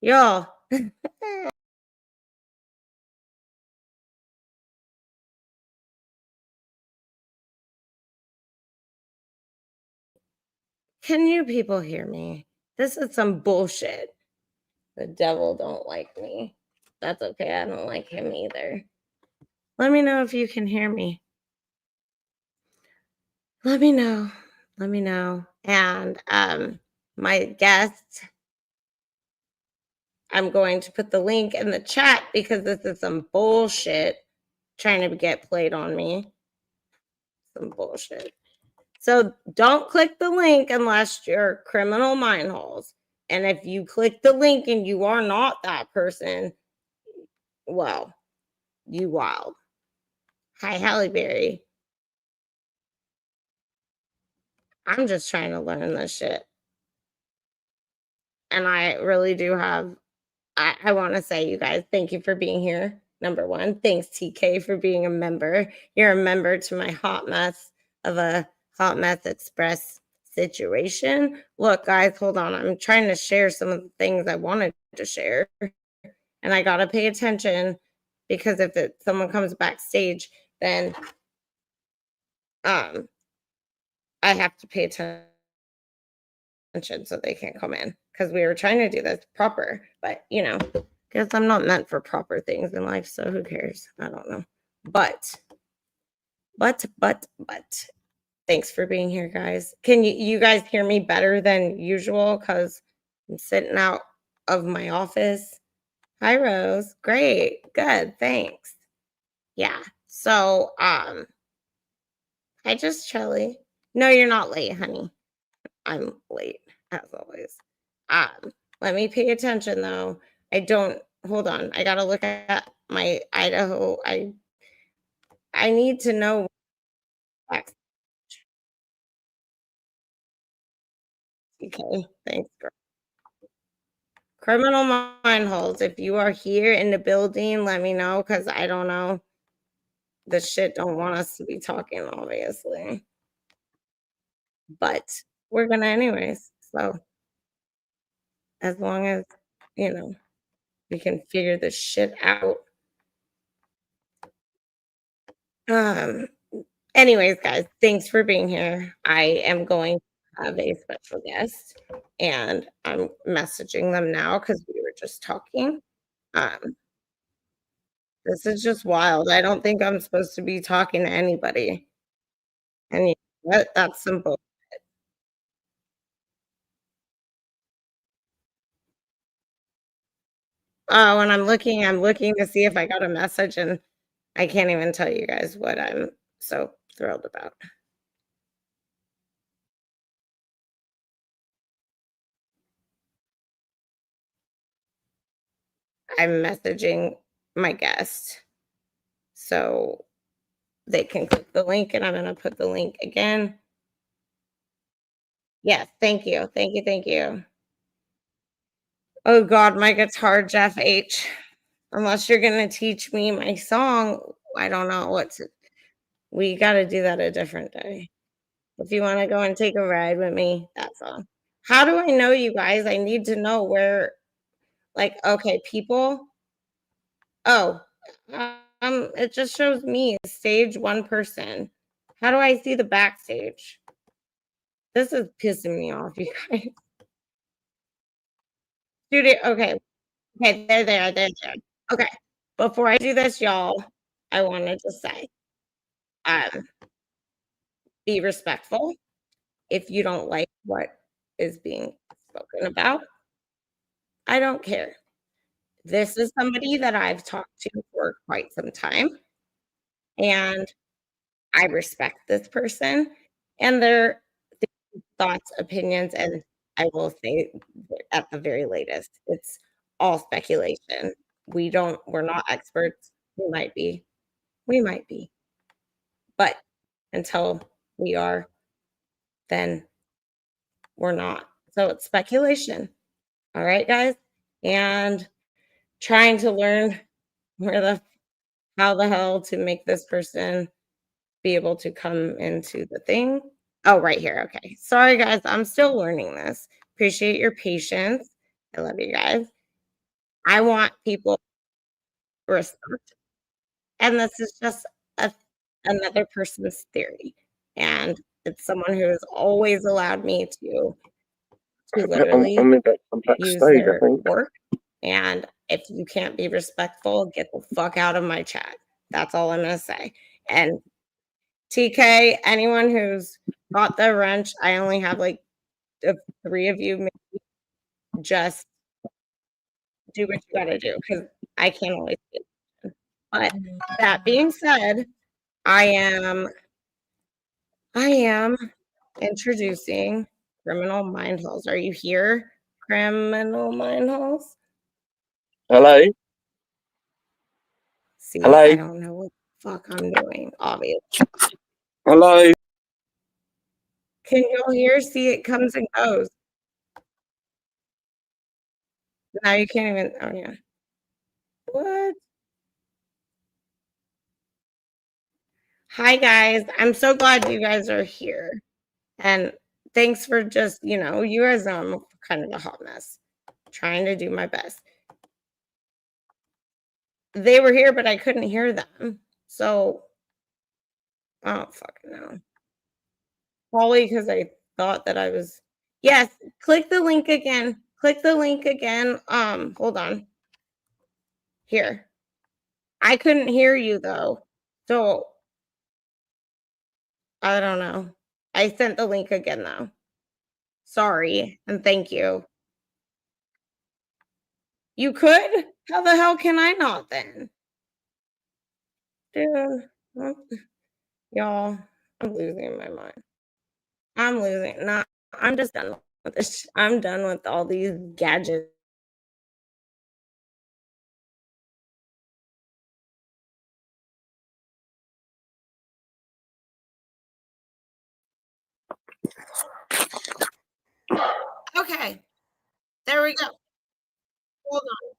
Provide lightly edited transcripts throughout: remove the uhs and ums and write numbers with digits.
Y'all, can you people hear me? This is some bullshit. The devil don't like me. That's okay. I don't like him either. Let me know if you can hear me. Let me know. Let me know. And my guest, I'm going to put the link in the chat because this is some bullshit trying to get played on me. Some bullshit. So don't click the link unless you're criminal mind holes. And if you click the link and you are not that person, well, you wild. Hi, Halle Berry. I'm just trying to learn this shit. And I really do have, I want to say, you guys, thank you for being here. Number one, thanks, TK, for being a member. You're a member to my hot mess of a hot mess express situation. Look, guys, hold on. I'm trying to share some of the things I wanted to share. And I got to pay attention because if someone comes backstage, then um, I have to pay attention so they can't come in because we were trying to do this proper, but because I'm not meant for proper things in life, so who cares? I don't know. But thanks for being here, guys. Can you guys hear me better than usual? Because I'm sitting out of my office. Hi, Rose. Great. Good. Thanks. Yeah. So hi, just Charlie. No, you're not late, honey. I'm late, as always. Let me pay attention though. I don't hold on. I gotta look at my Idaho. I need to know. Okay, thanks. Criminal mind holes. If you are here in the building, let me know because I don't know. The shit don't want us to be talking, obviously. But we're gonna anyways. So as long as you know we can figure this shit out. Um Anyways, guys, thanks for being here. I am going to have a special guest, and I'm messaging them now because we were just talking. Um, this is just wild. I don't think I'm supposed to be talking to anybody. And you know what? That's simple. Oh, when I'm looking to see if I got a message, and I can't even tell you guys what I'm so thrilled about. I'm messaging my guest so they can click the link, and I'm going to put the link again. Yes, thank you. Thank you, thank you. Oh god, my guitar, Jeff H. Unless you're gonna teach me my song, I don't know what to we gotta do that a different day. If you wanna go and take a ride with me, that's all. How do I know you guys? I need to know where okay, people oh, it just shows me stage 1 person. How do I see the backstage? This is pissing me off, you guys. Studio okay. Okay, there. Okay, before I do this, y'all, I wanted to say, um, be respectful. If you don't like what is being spoken about, I don't care. This is somebody that I've talked to for quite some time, and I respect this person and their thoughts, opinions, and I will say at the very latest, it's all speculation. We're not experts. We might be. But until we are, then we're not. So it's speculation. All right, guys? And trying to learn where the how the hell to make this person be able to come into the thing. Oh, right here. Okay. Sorry, guys. I'm still learning this. Appreciate your patience. I love you guys. I want people respect, and this is just a another person's theory, and it's someone who has always allowed me to literally I'm use backstage, I their think. work, and if you can't be respectful, get the fuck out of my chat. That's all I'm gonna say, and TK, anyone who's got the wrench, I only have, like, 3 of you, just do what you gotta do because I can't always do it. But that being said, I am I am introducing Criminalmindhols. Are you here, Criminalmindhols? Hello? See, Hello? I don't know what the fuck I'm doing, obviously. Hello? Can y'all hear? See, it comes and goes. Now you can't even oh, yeah. What? Hi, guys. I'm so glad you guys are here, and thanks for just, you guys know I'm kind of a hot mess, trying to do my best. They were here, but I couldn't hear them, so I don't fucking know. Probably because I thought that I was Yes, click the link again. Click the link again. Hold on. Here. I couldn't hear you, though, so I don't know. I sent the link again, though. Sorry, and thank you. You could? How the hell can I not then? Dude, y'all, I'm losing my mind. I'm losing nah, I'm just done with this. I'm done with all these gadgets. Okay, there we go. Hold on.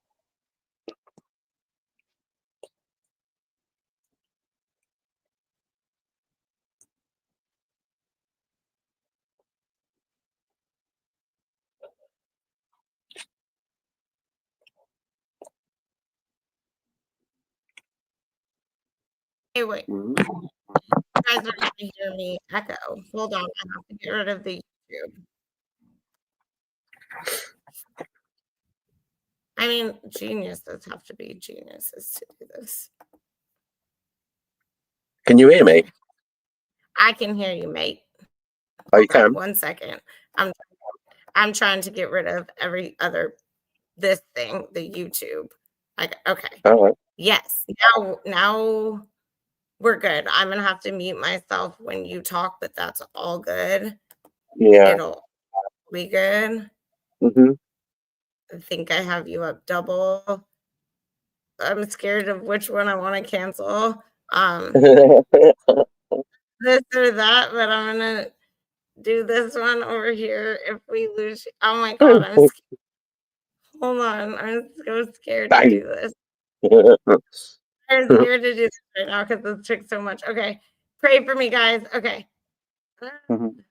Hey, wait. Mm. You guys are gonna hear me echo. Hold on, I have to get rid of the YouTube. I mean, geniuses have to be geniuses to do this. Can you hear me? I can hear you, mate. Oh, you Hold on can? 1 second. I'm trying to get rid of every other this thing, the YouTube. Okay. All right. Yes. Now we're good. I'm gonna have to mute myself when you talk, but that's all good. Yeah. It'll be good. Mm-hmm. I think I have you up double. I'm scared of which one I want to cancel. This or that, but I'm gonna do this one over here if we lose. Oh my god, I'm scared. Hold on, I'm so scared to do this. I'm scared to do this right now because this took so much. Okay, pray for me, guys. Okay. Mhm.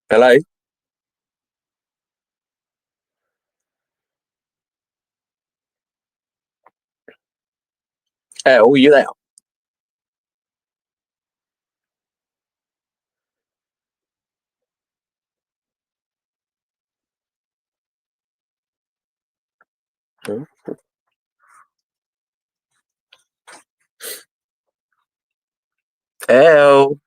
Hello? Oh, you there? Hmm? Hello?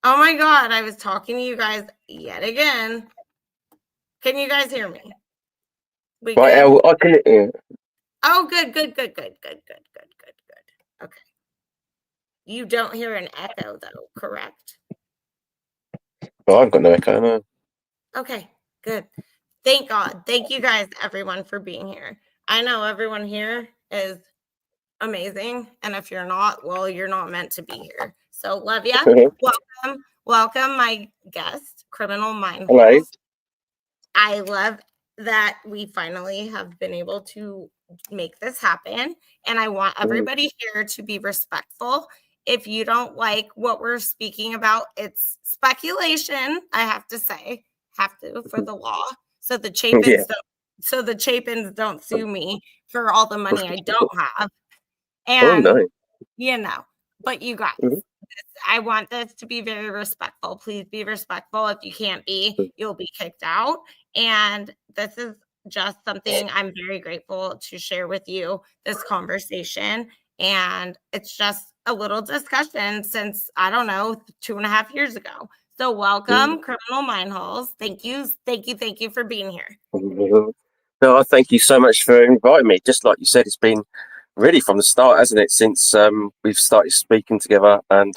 Oh my god, I was talking to you guys yet again. Can you guys hear me? We Right, good? I can hear. Oh, good. Okay. You don't hear an echo though, correct? Oh, I've got no echo, no. Okay, good. Thank God. Thank you guys, everyone, for being here. I know everyone here is amazing. And if you're not, well, you're not meant to be here. So love ya. Welcome. Welcome, my guest, Criminal Hello. Mindhols. I love that we finally have been able to make this happen. And I want everybody here to be respectful. If you don't like what we're speaking about, it's speculation, I have to say, for the law. So the Chapins don't sue me for all the money I don't have. And Oh, no. you know, but you guys, I want this to be very respectful. Please be respectful. If you can't be, you'll be kicked out. And this is just something I'm very grateful to share with you, this conversation. And it's just a little discussion since, I don't know, 2.5 years ago. So welcome, Criminal Mindholes. Thank you. Thank you. Thank you for being here. No, I thank you so much for inviting me. Just like you said, it's been really from the start, hasn't it, since we've started speaking together. And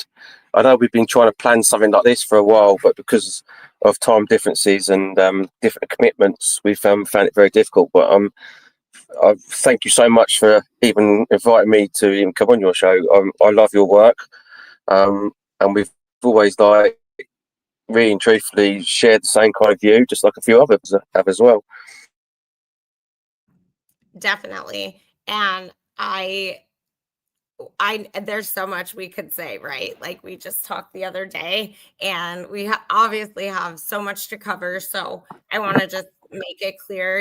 I know we've been trying to plan something like this for a while, but because of time differences and different commitments, we've found it very difficult. But I thank you so much for even inviting me to even come on your show. I love your work, and we've always really and truthfully shared the same kind of view, just like a few others have as well. Definitely. And I there's so much we could say, right? Like we just talked the other day, and we obviously have so much to cover. So I want to just make it clear,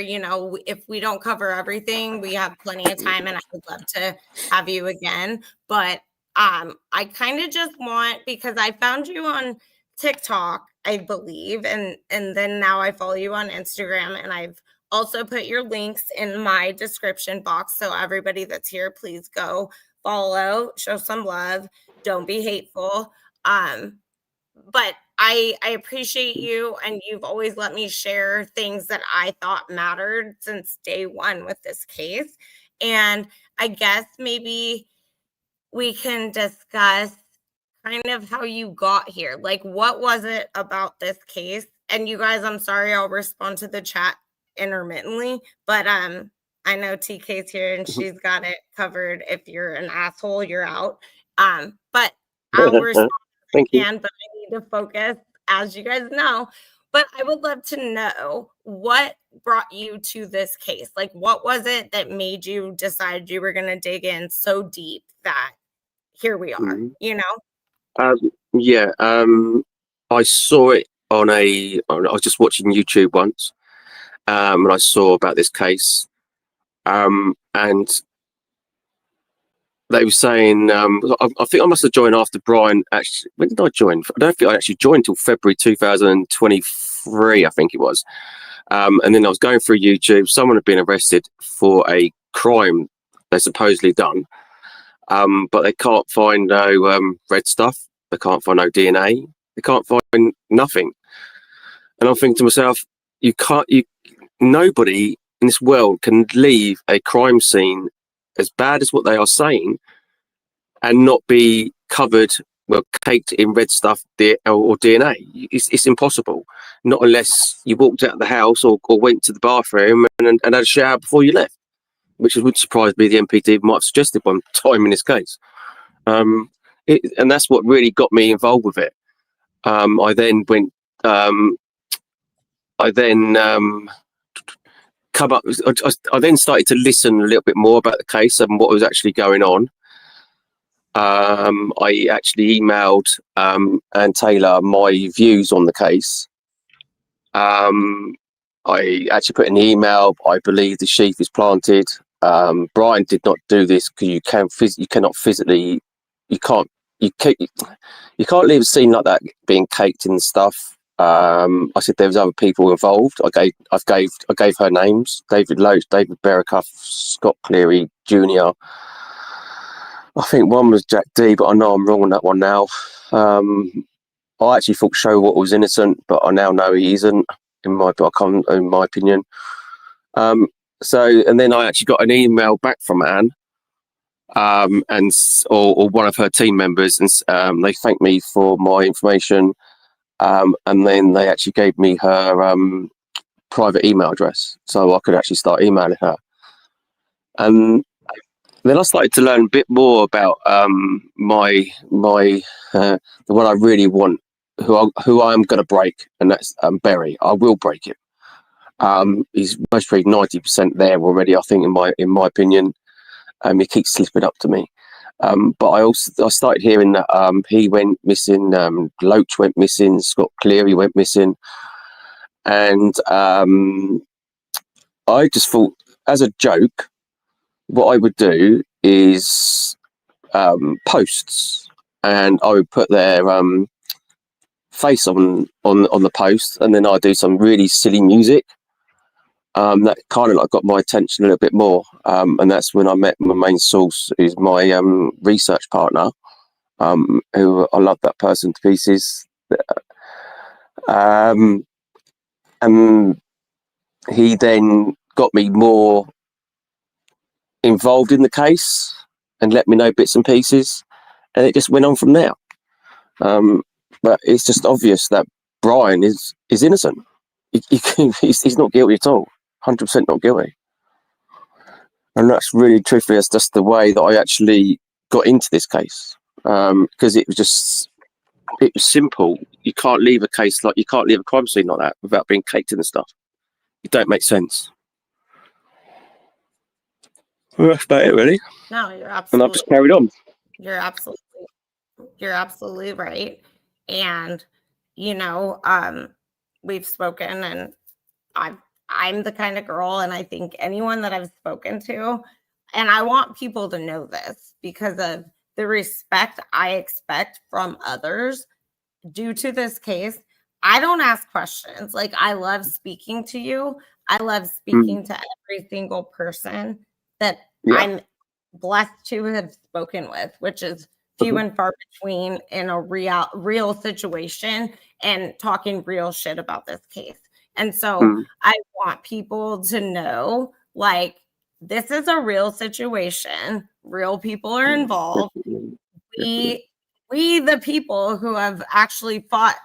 if we don't cover everything, we have plenty of time, and I would love to have you again. But I kind of just want, because I found you on TikTok, I believe, and then now I follow you on Instagram, and I've also put your links in my description box. So everybody that's here, please go follow, show some love, don't be hateful. But I appreciate you, and you've always let me share things that I thought mattered since day one with this case. And I guess maybe we can discuss kind of how you got here. Like, what was it about this case? And you guys, I'm sorry, I'll respond to the chat intermittently, but I know TK's here and she's got it covered. If you're an asshole, you're out. But I'll respond Thank you. but I need to focus, as you guys know. But I would love to know what brought you to this case. Like, what was it that made you decide you were going to dig in so deep that here we are, I saw it I was just watching YouTube once, and I saw about this case, and they were saying, I think I must have joined after Bryan. Actually, when did I join? I don't think I actually joined until February 2023, I think it was. And then I was going through YouTube. Someone had been arrested for a crime they supposedly done, but they can't find no red stuff. They can't find no DNA. They can't find nothing. And I'm thinking to myself, nobody in this world can leave a crime scene as bad as what they are saying and not be covered, caked in red stuff or DNA. It's impossible. Not unless you walked out of the house or went to the bathroom and had a shower before you left, which would surprise me. The MPD might have suggested one time in this case. And that's what really got me involved with it. I then went. I then started to listen a little bit more about the case and what was actually going on. I actually emailed Ann Taylor my views on the case. I actually put in the email, I believe the sheath is planted. Bryan did not do this because you can't leave a scene like that being caked in stuff. I said there was other people involved. I gave her names: David Loach, David Berricuff, Scott Cleary Jr. I think one was Jack D, but I know I'm wrong on that one now. I actually thought Showalter was innocent, but I now know he isn't. In my opinion. And then I actually got an email back from Anne, or one of her team members, and they thanked me for my information. And then they actually gave me her private email address, so I could actually start emailing her. And then I started to learn a bit more about the one I really want, who I am going to break, and that's Barry. I will break him. He's most probably 90% there already, I think, in my opinion. He keeps slipping up to me. But I started hearing that he went missing, Loach went missing, Scott Cleary went missing, and I just thought, as a joke, what I would do is posts, and I would put their face on the post, and then I'd do some really silly music. That kind of like got my attention a little bit more, and that's when I met my main source, who's my research partner, who I love that person to pieces. And he then got me more involved in the case and let me know bits and pieces, and it just went on from there. But it's just obvious that Bryan is innocent. He's not guilty at all. 100% not guilty. And that's really, truthfully, that's just the way that I actually got into this case, because it was simple. You can't leave a crime scene like that without being caked in the stuff. It don't make sense. Well, that's about it, really. No, you're absolutely. And I've just carried on. You're absolutely right. And we've spoken, and I'm the kind of girl, and I think anyone that I've spoken to, and I want people to know this because of the respect I expect from others due to this case. I don't ask questions. Like, I love speaking to you. I love speaking to every single person that I'm blessed to have spoken with, which is few and far between in a real situation and talking real shit about this case. And so I want people to know, like, this is a real situation. Real people are involved. We, the people who have actually fought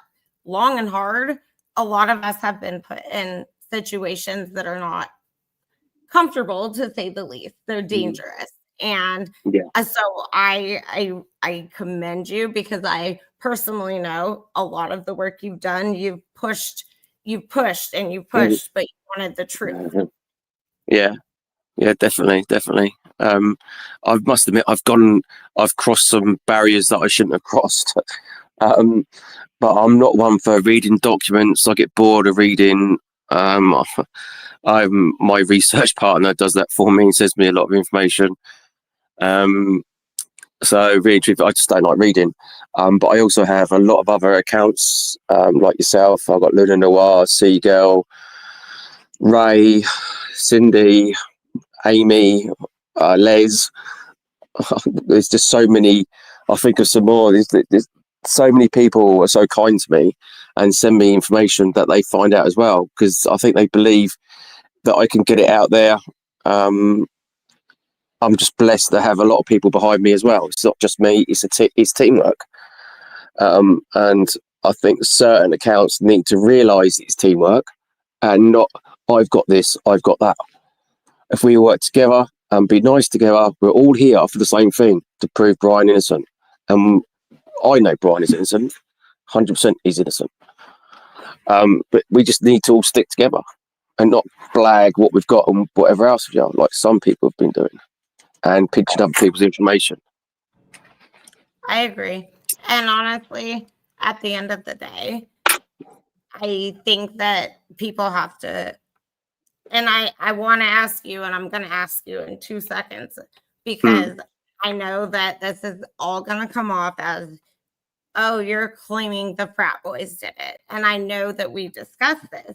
long and hard, a lot of us have been put in situations that are not comfortable, to say the least. They're dangerous. And so I commend you, because I personally know a lot of the work you've done. You've pushed, but you wanted the truth. Yeah, definitely. I must admit, I've crossed some barriers that I shouldn't have crossed. But I'm not one for reading documents. I get bored of reading. My research partner does that for me and sends me a lot of information. So really, I just don't like reading. But I also have a lot of other accounts, like yourself. I've got Luna Noir, Seagull, Ray, Cindy, Amy, Les. There's just so many. I think of some more. There's so many people are so kind to me and send me information that they find out as well, because I think they believe that I can get it out there. I'm just blessed to have a lot of people behind me as well. It's not just me, it's teamwork. And I think certain accounts need to realise it's teamwork and not, I've got this, I've got that. If we work together and be nice together, we're all here for the same thing, to prove Bryan innocent. And I know Bryan is innocent, 100% he's innocent. But we just need to all stick together and not blag what we've got and whatever else we are, like some people have been doing, and pinching other people's information. I agree. And honestly, at the end of the day, I think that people have to, and I want to ask you, and I'm going to ask you in 2 seconds, because I know that this is all going to come off as, oh, you're claiming the frat boys did it. And I know that we discussed this.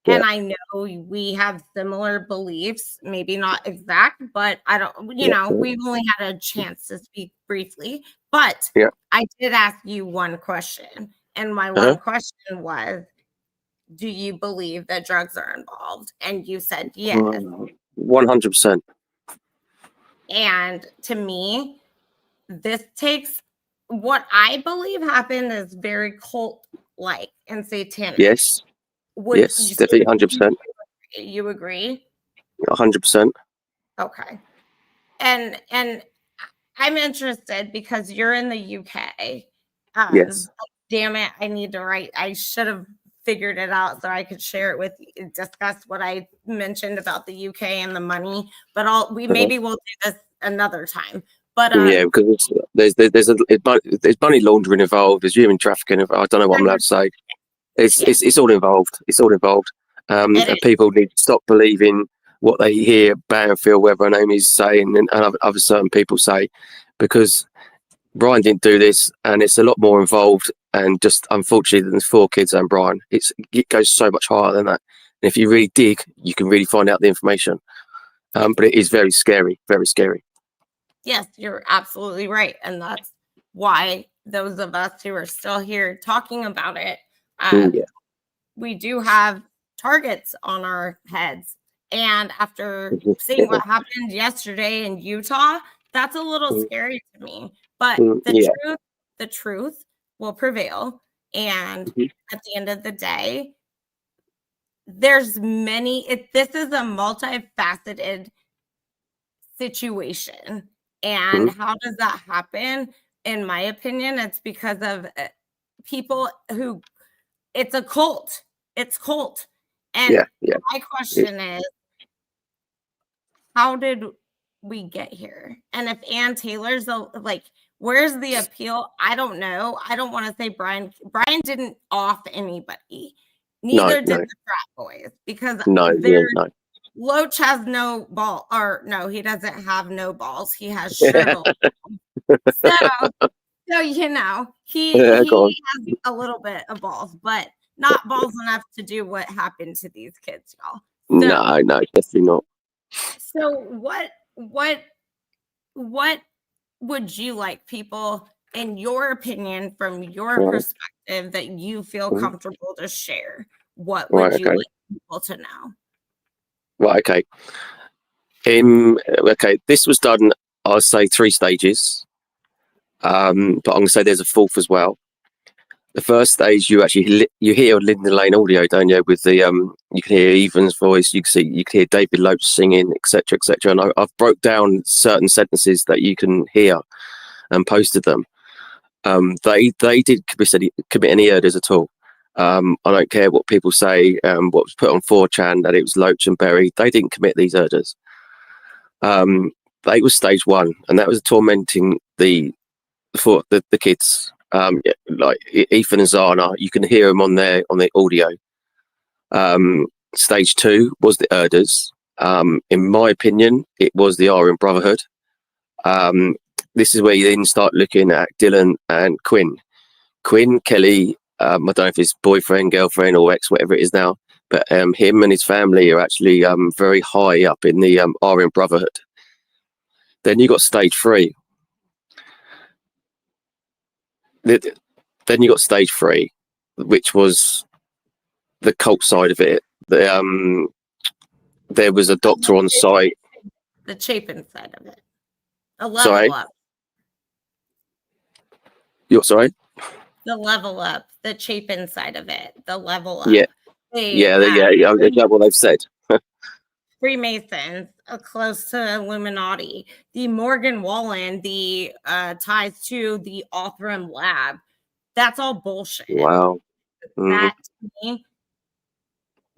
And I know we have similar beliefs, maybe not exact, but I don't, we've only had a chance to speak briefly. But I did ask you one question. And my one question was, do you believe that drugs are involved? And you said yes. 100%. And to me, this takes, what I believe happened is very like and satanic. Yes. Would Yes, you definitely 100%. You agree? 100%. Okay. And I'm interested because you're in the UK. Yes. Damn it, I need to write. I should have figured it out so I could share it with you, discuss what I mentioned about the UK and the money. But maybe we'll do this another time. But yeah, because there's money laundering involved, there's human trafficking involved. I don't know what I'm allowed to say. It's all involved. It's all involved. And people need to stop believing what they hear Banfield, whether her name is saying, and other certain people say, because Bryan didn't do this, and it's a lot more involved. And just unfortunately, than 4 kids and Bryan, it goes so much higher than that. And if you really dig, you can really find out the information. But it is very scary, very scary. Yes, you're absolutely right, and that's why those of us who are still here talking about it, we do have targets on our heads. And after seeing what happened yesterday in Utah, that's a little scary to me. But the truth will prevail. And at the end of the day, there's this is a multifaceted situation. And how does that happen? In my opinion, it's because of people who, it's a cult. It's cult. And my question is, how did we get here? And if Ann Taylor's like, where's the appeal? I don't know. I don't want to say Bryan didn't off anybody. Neither did the frat boys, because Loach has no ball, or no, he doesn't have no balls. He has shriveled. So you know, he has a little bit of balls, but not balls enough to do what happened to these kids, y'all. So, no, definitely not. So what would you like people, in your opinion, from your perspective, that you feel comfortable to share? What would you like people to know? Right, okay. Okay, this was done, I'll say 3 stages. But I'm going to say there's a 4th as well. The first stage, you hear Linden Lane audio, don't you? With the you can hear Evan's voice, you can hear David Loach singing, etc., etc. And I've broke down certain sentences that you can hear and posted them. They didn't commit any murders at all. I don't care what people say. What was put on 4chan that it was Loach and Berry. They didn't commit these murders. They was stage 1, and that was tormenting the kids. Like Ethan and Zana, you can hear them on the audio. Stage 2 was the murders. In my opinion, it was the Aryan Brotherhood. This is where you then start looking at Dylan and Quinn. Kelly, I don't know if it's boyfriend, girlfriend, or ex, whatever it is now, but him and his family are actually very high up in the Aryan Brotherhood. Then you got stage 3. Then you got stage 3, which was the cult side of it. There was a doctor on site. The Chapin side of it. A level up. You're sorry? The level up. The Chapin side of it. The level up. Yeah. That's what they've said. Freemasons, close to Illuminati. The Morgan Wallen, the ties to the Othram lab. That's all bullshit. Wow. That to me,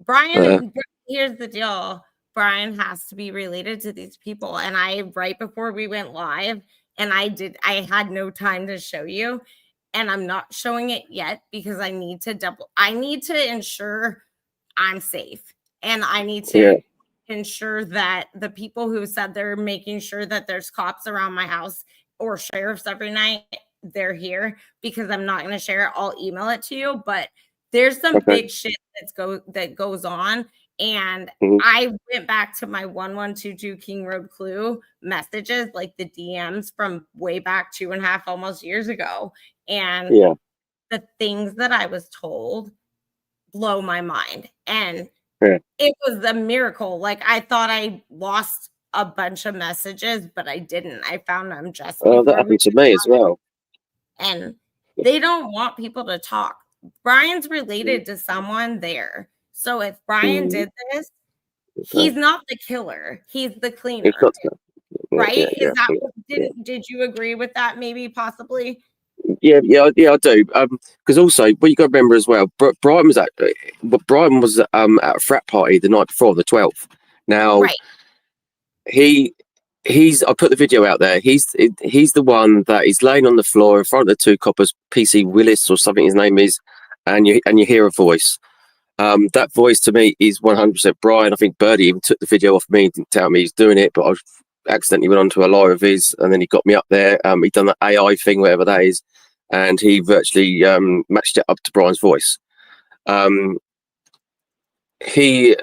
Bryan, here's the deal. Bryan has to be related to these people. And right before we went live, and I had no time to show you, and I'm not showing it yet because I need to ensure I'm safe. And I need to ensure that the people who said they're making sure that there's cops around my house or sheriffs every night, they're here, because I'm not going to share it. I'll email it to you, but there's some big shit that goes on. And I went back to my 1122 King Road Clue messages, like the DMs from way back 2.5 almost years ago. And the things that I was told blow my mind. And it was a miracle. Like, I thought I lost a bunch of messages, but I didn't. I found them just. That happened to me as well. And they don't want people to talk. Brian's related to someone there. So if Brian did this, Okay. he's not the killer. He's the It's cleaner, not, right? yeah, Is that yeah. did you agree with that? Maybe possibly. Yeah, I do. Because also, what you got to remember as well, Brian was at at a frat party the night before, the 12th. Now, Right. he's. I put the video out there. He's the one that is laying on the floor in front of the two coppers, PC Willis or something his name is, and you hear a voice. That voice to me is 100% Brian. I think Birdie even took the video off me, didn't tell me he's doing it, but I accidentally went onto a live of his, and then he got me up there. He done that AI thing, whatever that is, and he virtually matched it up to Brian's voice. He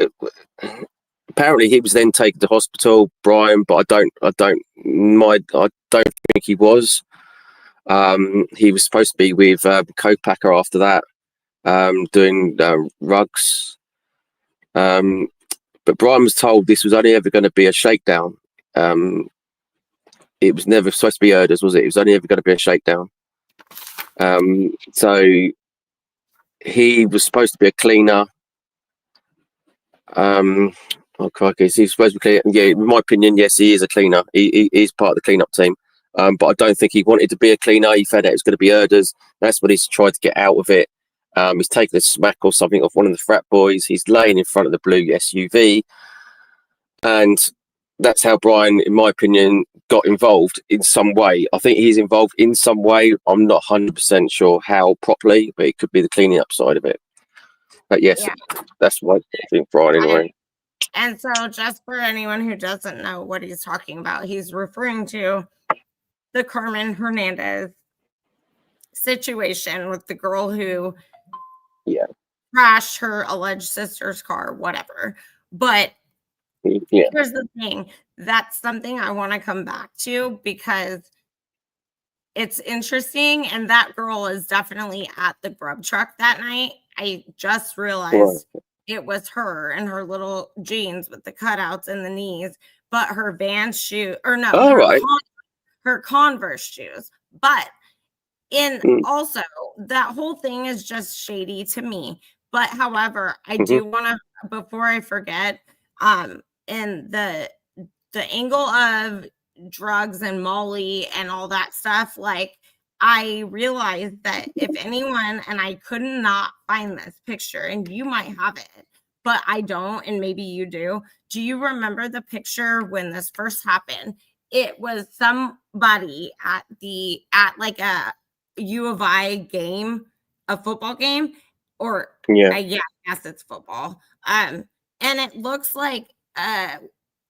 apparently he was then taken to hospital, Brian, but I don't think he was. He was supposed to be with co-packer after that, doing rugs. But Brian was told this was only ever going to be a shakedown. It was never supposed to be Erders, was it? It was only ever going to be a shakedown. So he was supposed to be a cleaner. Oh crikey, he's supposed to be cleaner. Yeah, in my opinion, yes, he is a cleaner. He is part of the cleanup team. But I don't think he wanted to be a cleaner. He found out it was going to be Erders. That's what he's tried to get out of it. He's taken a smack or something off one of the frat boys. He's laying in front of the blue SUV. And that's how Brian, in my opinion, got involved in some way. I think he's involved in some way. I'm not 100% sure how properly, but it could be the cleaning up side of it. But yes, that's what I think, Brian, anyway. And so just for anyone who doesn't know what he's talking about, he's referring to the Carmen Hernandez situation with the girl who crashed her alleged sister's car, whatever. But here's the thing. That's something I want to come back to because it's interesting. And that girl is definitely at the grub truck that night. I just realized it was her in her little jeans with the cutouts in the knees, but her Vans shoe, or no, her Converse shoes. But also that whole thing is just shady to me. But however, I do want to, before I forget, in the angle of drugs and Molly and all that stuff, like I realized that if anyone, and I could not find this picture, and you might have it, but I don't, and maybe you do. Do you remember the picture when this first happened? It was somebody at like a U of I game, a football game, or I guess it's football. And it looks like,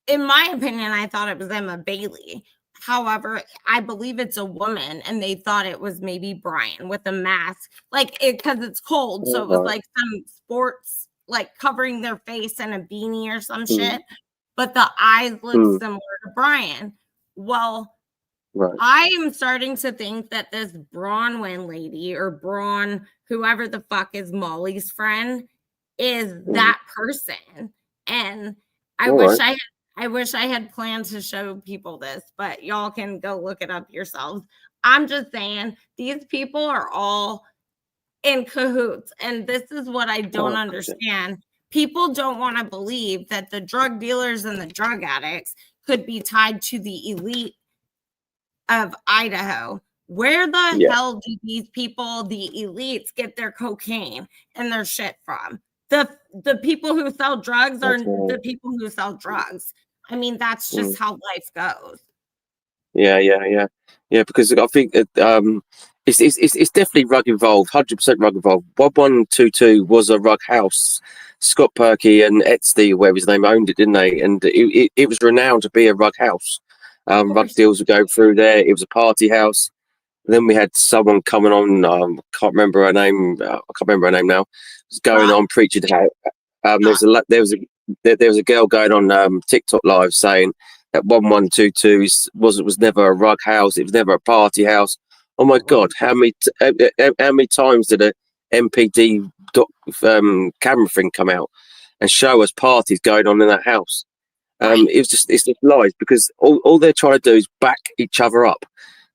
in my opinion, I thought it was Emma Bailey. However, I believe it's a woman, and they thought it was maybe Brian with a mask, like it because it's cold, so it was like some sports, like covering their face and a beanie or some shit. But the eyes look similar to Brian. Well, I am starting to think that this Bronwyn lady or Braun, whoever the fuck is Molly's friend, is that person. And I wish I had planned to show people this, but y'all can go look it up yourselves. I'm just saying these people are all in cahoots. And this is what I don't understand. People don't want to believe that the drug dealers and the drug addicts could be tied to the elite of Idaho. Where the hell do these people, the elites, get their cocaine and their shit from? The people who sell drugs are the people who sell drugs. I mean, that's just how life goes. Yeah. Because I think it's definitely rug involved, 100% rug involved. 1122 was a rug house. Scott Perky and Etsy, whatever his name, owned it, didn't they? And it was renowned to be a rug house. Rug deals would go through there. It was a party house. Then we had someone coming on. I can't remember her name. I can't remember her name now. Was going on preaching how there was a girl going on TikTok live saying that 1122 was never a rug house. It was never a party house. Oh my God! How many times did a MPD camera thing come out and show us parties going on in that house? It's just lies, because all they're trying to do is back each other up,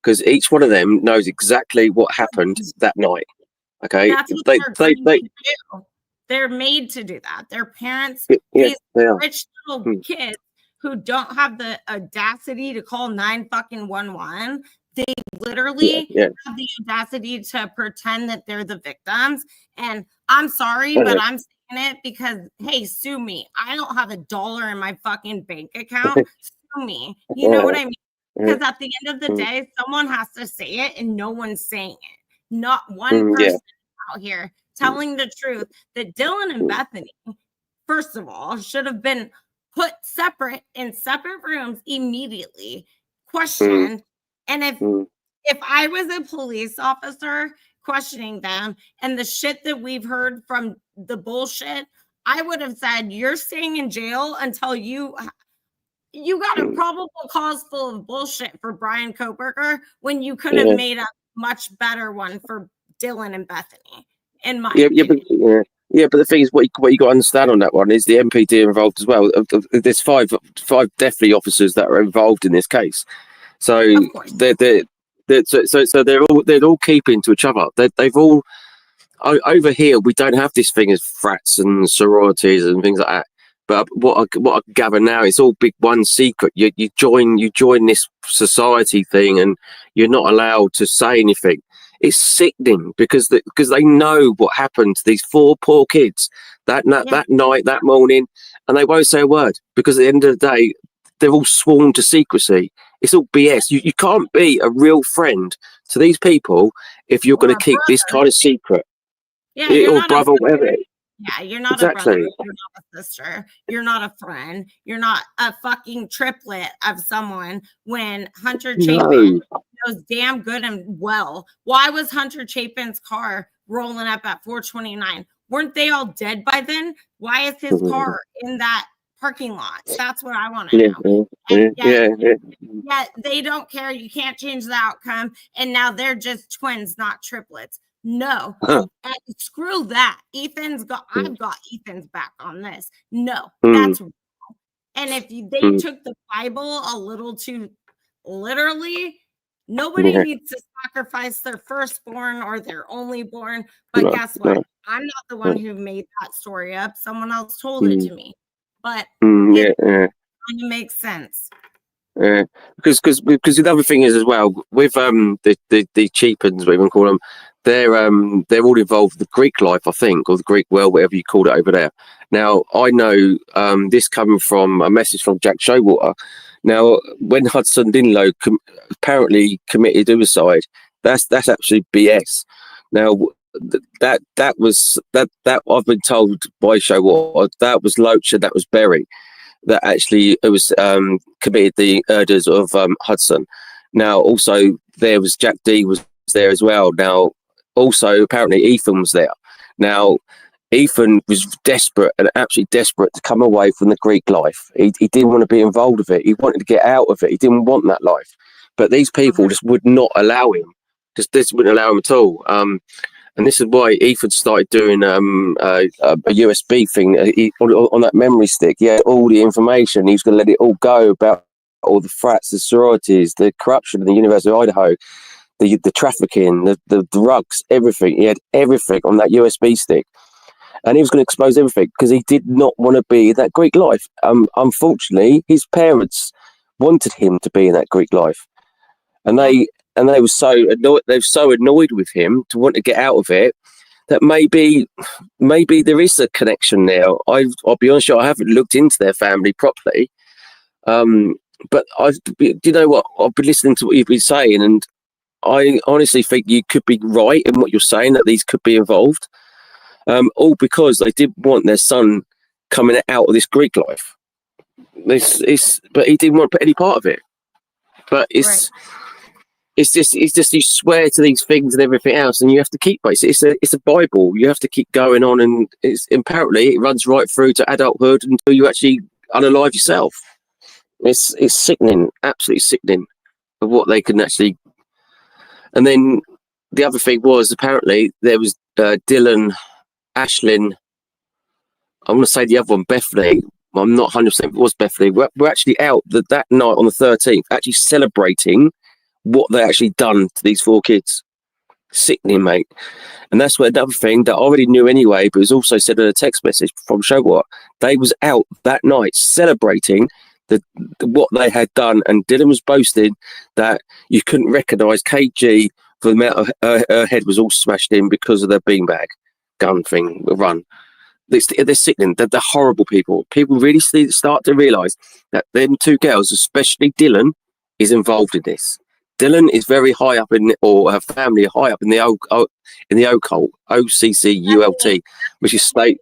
because each one of them knows exactly what happened that night. Okay, That's what they're they going to do. They're made to do that. Their parents, these rich little kids who don't have the audacity to call 911, they literally have the audacity to pretend that they're the victims. And I'm sorry, but I'm saying it because, hey, sue me. I don't have $1 in my fucking bank account. Sue me. You know what I mean? Because at the end of the day, someone has to say it, and no one's saying it. Not one person out here telling the truth that Dylan and Bethany, first of all, should have been put separate in separate rooms immediately, questioned. And if I was a police officer questioning them and the shit that we've heard from the bullshit, I would have said, you're staying in jail until you got a probable cause full of bullshit for Bryan Kohberger when you could have made a much better one for Dylan and Bethany, in my opinion. But the thing is, what you got to understand on that one is the MPD are involved as well. There's five definitely officers that are involved in this case, so they're all keeping to each other. They've all over here. We don't have this thing as frats and sororities and things like that. But what I gather now, it's all big one secret. You join this society thing, and you're not allowed to say anything. It's sickening because they know what happened to these 4 poor kids that night, that morning, and they won't say a word because at the end of the day, they're all sworn to secrecy. It's all BS. You can't be a real friend to these people if you're going to keep this kind of secret. Or brother, whatever. Yeah, you're not a brother, you're not a sister, you're not a friend, you're not a fucking triplet of someone when Hunter Chapin knows damn good and well. Why was Hunter Chapin's car rolling up at 429? Weren't they all dead by then? Why is his car in that parking lot? That's what I want to know. Yeah, they don't care. You can't change the outcome. And now they're just twins, not triplets. No, screw that. I've got Ethan's back on this. No, that's wrong. And if they took the Bible a little too literally, nobody needs to sacrifice their firstborn or their only born. But guess what? I'm not the one who made that story up. Someone else told it to me. But it kind of makes sense. Because the other thing is as well with the cheapens, we even call them, they're all involved with the Greek life, I think, or the Greek world, whatever you call it over there. Now I know this coming from a message from Jack Showalter. Now when Hudson Dinlow apparently committed suicide, that's actually BS. Now that I've been told by Showalter that was Loach and that was Berry. That actually it was committed the murders of Hudson. Now also there was Jack D was there as well. Now also apparently Ethan was there. Now Ethan was desperate and absolutely desperate to come away from the Greek life. He didn't want to be involved with it. He wanted to get out of it. He didn't want that life. But these people just would not allow him. This wouldn't allow him at all. And this is why Ethan started doing a USB thing on that memory stick. He had all the information. He was going to let it all go about all the frats, the sororities, the corruption in the University of Idaho, the trafficking, the drugs, everything. He had everything on that USB stick. And he was going to expose everything because he did not want to be in that Greek life. Unfortunately, his parents wanted him to be in that Greek life. And they were so annoyed with him to want to get out of it that maybe there is a connection there. I'll be honest, I haven't looked into their family properly, but you know what? I've been listening to what you've been saying, and I honestly think you could be right in what you're saying that these could be involved, all because they didn't want their son coming out of this Greek life. But he didn't want to put any part of it. But It's just you swear to these things and everything else, and you have to keep basically. It's a Bible. You have to keep going on, and apparently it runs right through to adulthood until you actually unalive yourself. It's sickening, absolutely sickening, of what they can actually. And then the other thing was apparently there was Dylan, Ashlyn. I'm going to say the other one, Bethany. I'm not 100%. It was Bethany. We're actually out that night on the 13th, actually celebrating what they actually done to these 4 kids. Sickening, mate. And that's what another thing that I already knew anyway, but was also said in a text message from Show What. They was out that night celebrating what they had done, and Dylan was boasting that you couldn't recognise KG for the amount of her head was all smashed in because of the beanbag gun thing, run. They're sickening. They're horrible people. People really start to realise that them two girls, especially Dylan, is involved in this. Dylan is very high up in, or her family are high up in the occult, OCCULT, which is state.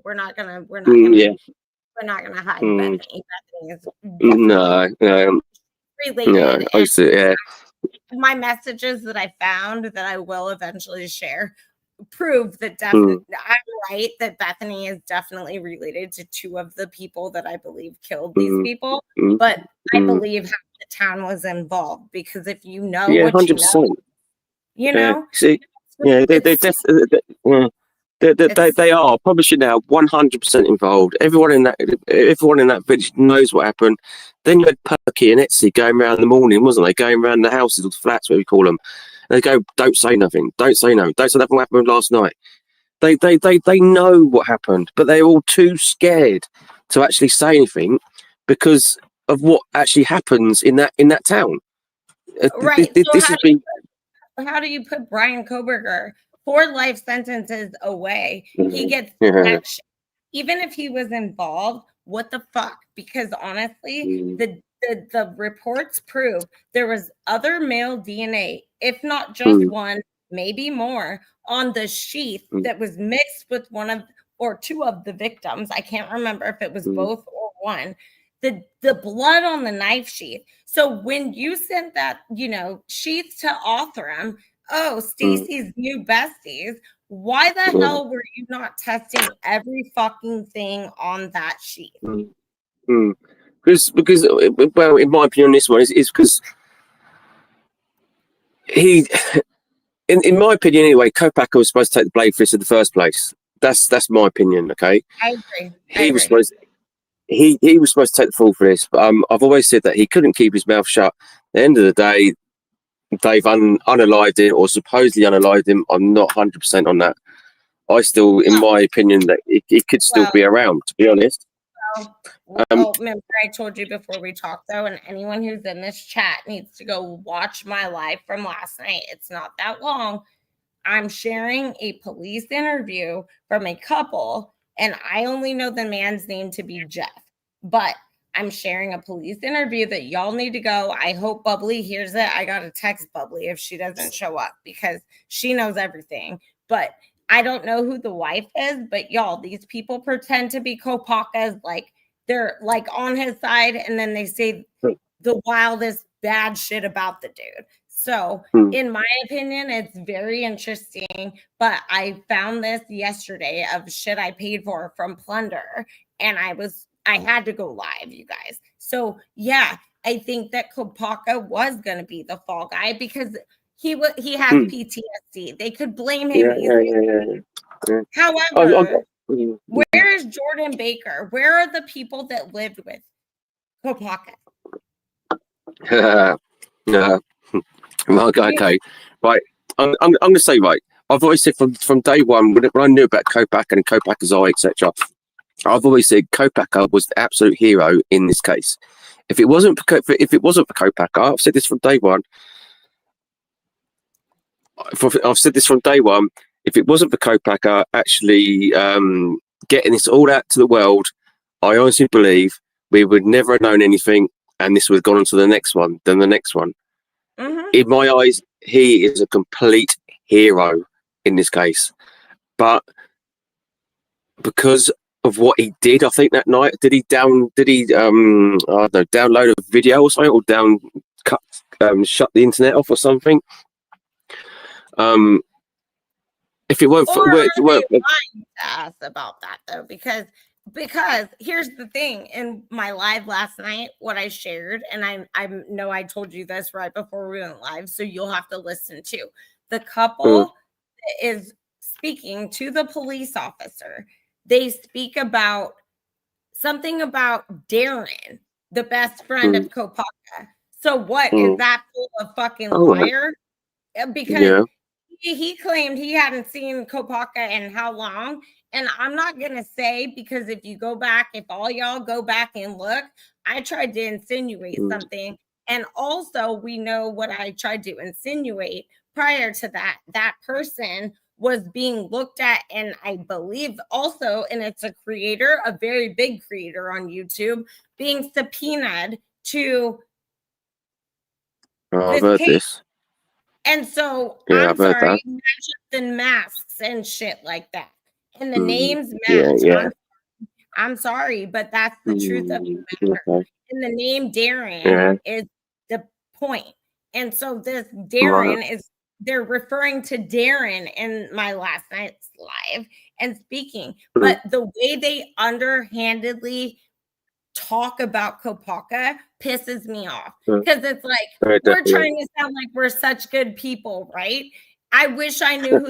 We're not gonna hide Mm. Bethany. Bethany is No, related. yeah. My messages that I found that I will eventually share prove that definitely I'm right, that Bethany is definitely related to two of the people that I believe killed these people. But I believe half the town was involved, because if you know what 100%. you know, See, yeah, they are. I promise you now, 100% involved. Everyone in that village knows what happened. Then you had Perky and Etsy going around in the morning, wasn't they? Going around the houses or the flats, where we call them. And they go, "Don't say nothing. Don't say nothing. Don't say nothing what happened last night." They know what happened, but they're all too scared to actually say anything because of what actually happens in that town. Right. This has been. How do you put Bryan Kohberger 4 life sentences away? He gets even if he was involved. What the fuck? Because honestly, the reports prove there was other male DNA, if not just one, maybe more, on the sheath that was mixed with one of or two of the victims. I can't remember if it was both or one. The blood on the knife sheath. So when you sent that, sheath to Othram, Stacy's new besties, why the hell were you not testing every fucking thing on that sheath? Because, well, in my opinion, this one is because he, in my opinion anyway, Kohberger was supposed to take the blade for this in the first place. That's my opinion. Okay, I agree. He was supposed to take the fall for this, but I've always said that he couldn't keep his mouth shut. At the end of the day, they've unalived him, or supposedly unalived him. I'm not 100% on that. I still, in my opinion, that it could still be around, to be honest. Remember I told you before we talked, though, and anyone who's in this chat needs to go watch my live from last night. It's not that long. I'm sharing a police interview from a couple, and I only know the man's name to be Jeff, but I'm sharing a police interview that y'all need to go. I hope Bubbly hears it. I got to text Bubbly if she doesn't show up, because she knows everything. But I don't know who the wife is, but y'all, these people pretend to be Kopaka's, like they're like on his side, and then they say the wildest bad shit about the dude. So in my opinion, it's very interesting, but I found this yesterday of shit I paid for from Plunder, and I had to go live, you guys. So yeah, I think that Kopaka was going to be the fall guy, because he has PTSD. They could blame him easily. However, where is Jordan Baker? Where are the people that lived with Kopaka? Okay, right. I'm going to say, right. I've always said from day one, when I knew about Kohberger and Kohberger's eye, etc. I've always said Kohberger was the absolute hero in this case. If it wasn't for Kohberger, I've said this from day one. I've said this from day one. If it wasn't for Kohberger actually getting this all out to the world, I honestly believe we would never have known anything, and this would have gone on to the next one, then the next one. In my eyes, he is a complete hero in this case. But because of what he did, I think that night, did he download a video or something, or shut the internet off or something? If it weren't, lying to us about that, though, because here's the thing. In my live last night, what I shared, and I know I told you this right before we went live, so you'll have to listen to. The couple is speaking to the police officer. They speak about something about Darren, the best friend of Kopaka. So what is that full of fucking liar? Because he claimed he hadn't seen Kopaka in how long. And I'm not going to say, because if you go back, if all y'all go back and look, I tried to insinuate something. And also, we know what I tried to insinuate prior to that. That person was being looked at, and I believe also, and it's a creator, a very big creator on YouTube, being subpoenaed to I've this heard case. this. And so Yeah, I'm I've heard sorry, that. matches and masks and shit like that. And the names Yeah, match. yeah. I'm sorry, but that's the truth of the matter. Okay. And the name Darren Yeah. is the point. And so this Right. Darren is, they're referring to Darren in my last night's live and speaking. But the way they underhandedly talk about Kopaka pisses me off, because it's like, we're trying to sound like we're such good people, right? I wish I knew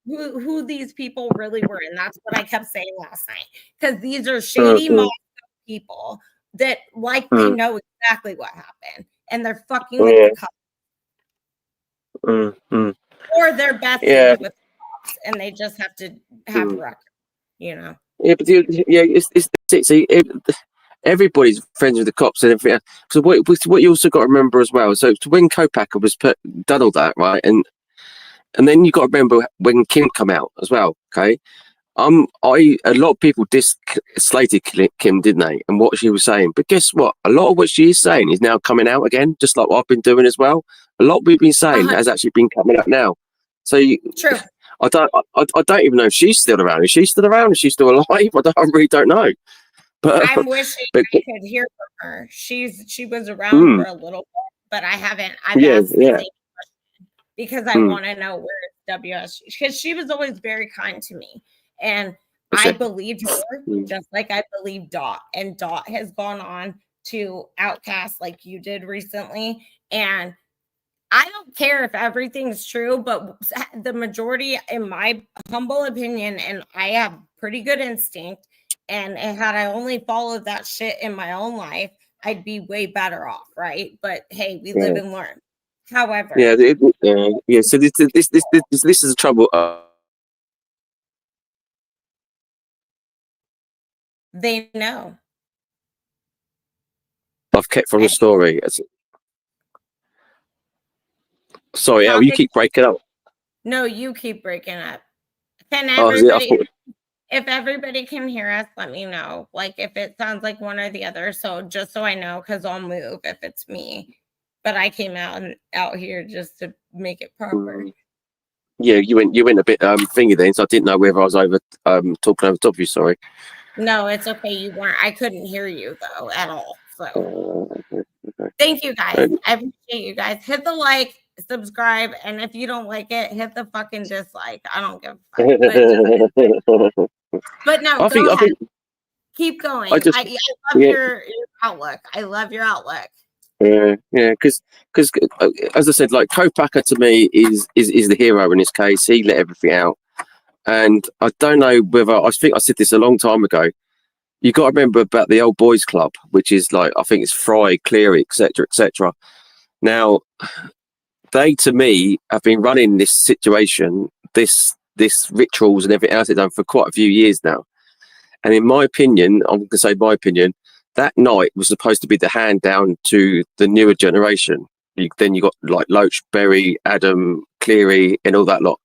who these people really were, and that's what I kept saying last night, because these are shady Moscow people that they know exactly what happened, and they're fucking with the cops, or they're besties with the cops, and they just have to have record, you know. Yeah, but see, everybody's friends with the cops and everything. So what you also got to remember as well. So when Kopaka was done all that, right, and then you got to remember when Kim come out as well. Okay, a lot of people slated Kim, didn't they? And what she was saying, but guess what? A lot of what she is saying is now coming out again, just like what I've been doing as well. A lot we've been saying has actually been coming out now. So true. I don't even know if she's still around. Is she still around? Is she still alive? I really don't know. But I'm wishing I could hear from her. She was around for a little bit, but I've asked the same question, because I want to know where WS, because she was always very kind to me, and I believed her just like I believe Dot, and Dot has gone on to Outcast like you did recently, and I don't care if everything's true, but the majority, in my humble opinion, and I have pretty good instinct, and had I only followed that shit in my own life, I'd be way better off, right? But hey, we live and learn. However, yeah. So this is the trouble. they know. I've kept from the story. Sorry, Al, you keep breaking up. No, you keep breaking up. Can everybody? If everybody can hear us, let me know. Like if it sounds like one or the other. So just so I know, because I'll move if it's me. But I came out here just to make it proper. Yeah, you went a bit thingy then, so I didn't know whether I was talking over top of you. Sorry. No, it's okay. You weren't. I couldn't hear you though at all. So thank you guys. I appreciate you guys. Hit the like, subscribe, and if you don't like it, hit the fucking dislike. I don't give a fuck. But no, go ahead. Keep going. I love your outlook. I love your outlook. Yeah, because as I said, like Kopaka to me is the hero in this case. He let everything out, and I don't know whether I think I said this a long time ago. You got to remember about the old boys club, which is like I think it's Fry, Cleary, etc., etc. Now, they to me have been running this situation, this rituals and everything else they've done for quite a few years now. And in my opinion, I'm going to say my opinion, that night was supposed to be the hand down to the newer generation. Then you got like Loach, Berry, Adam, Cleary, and all that lot.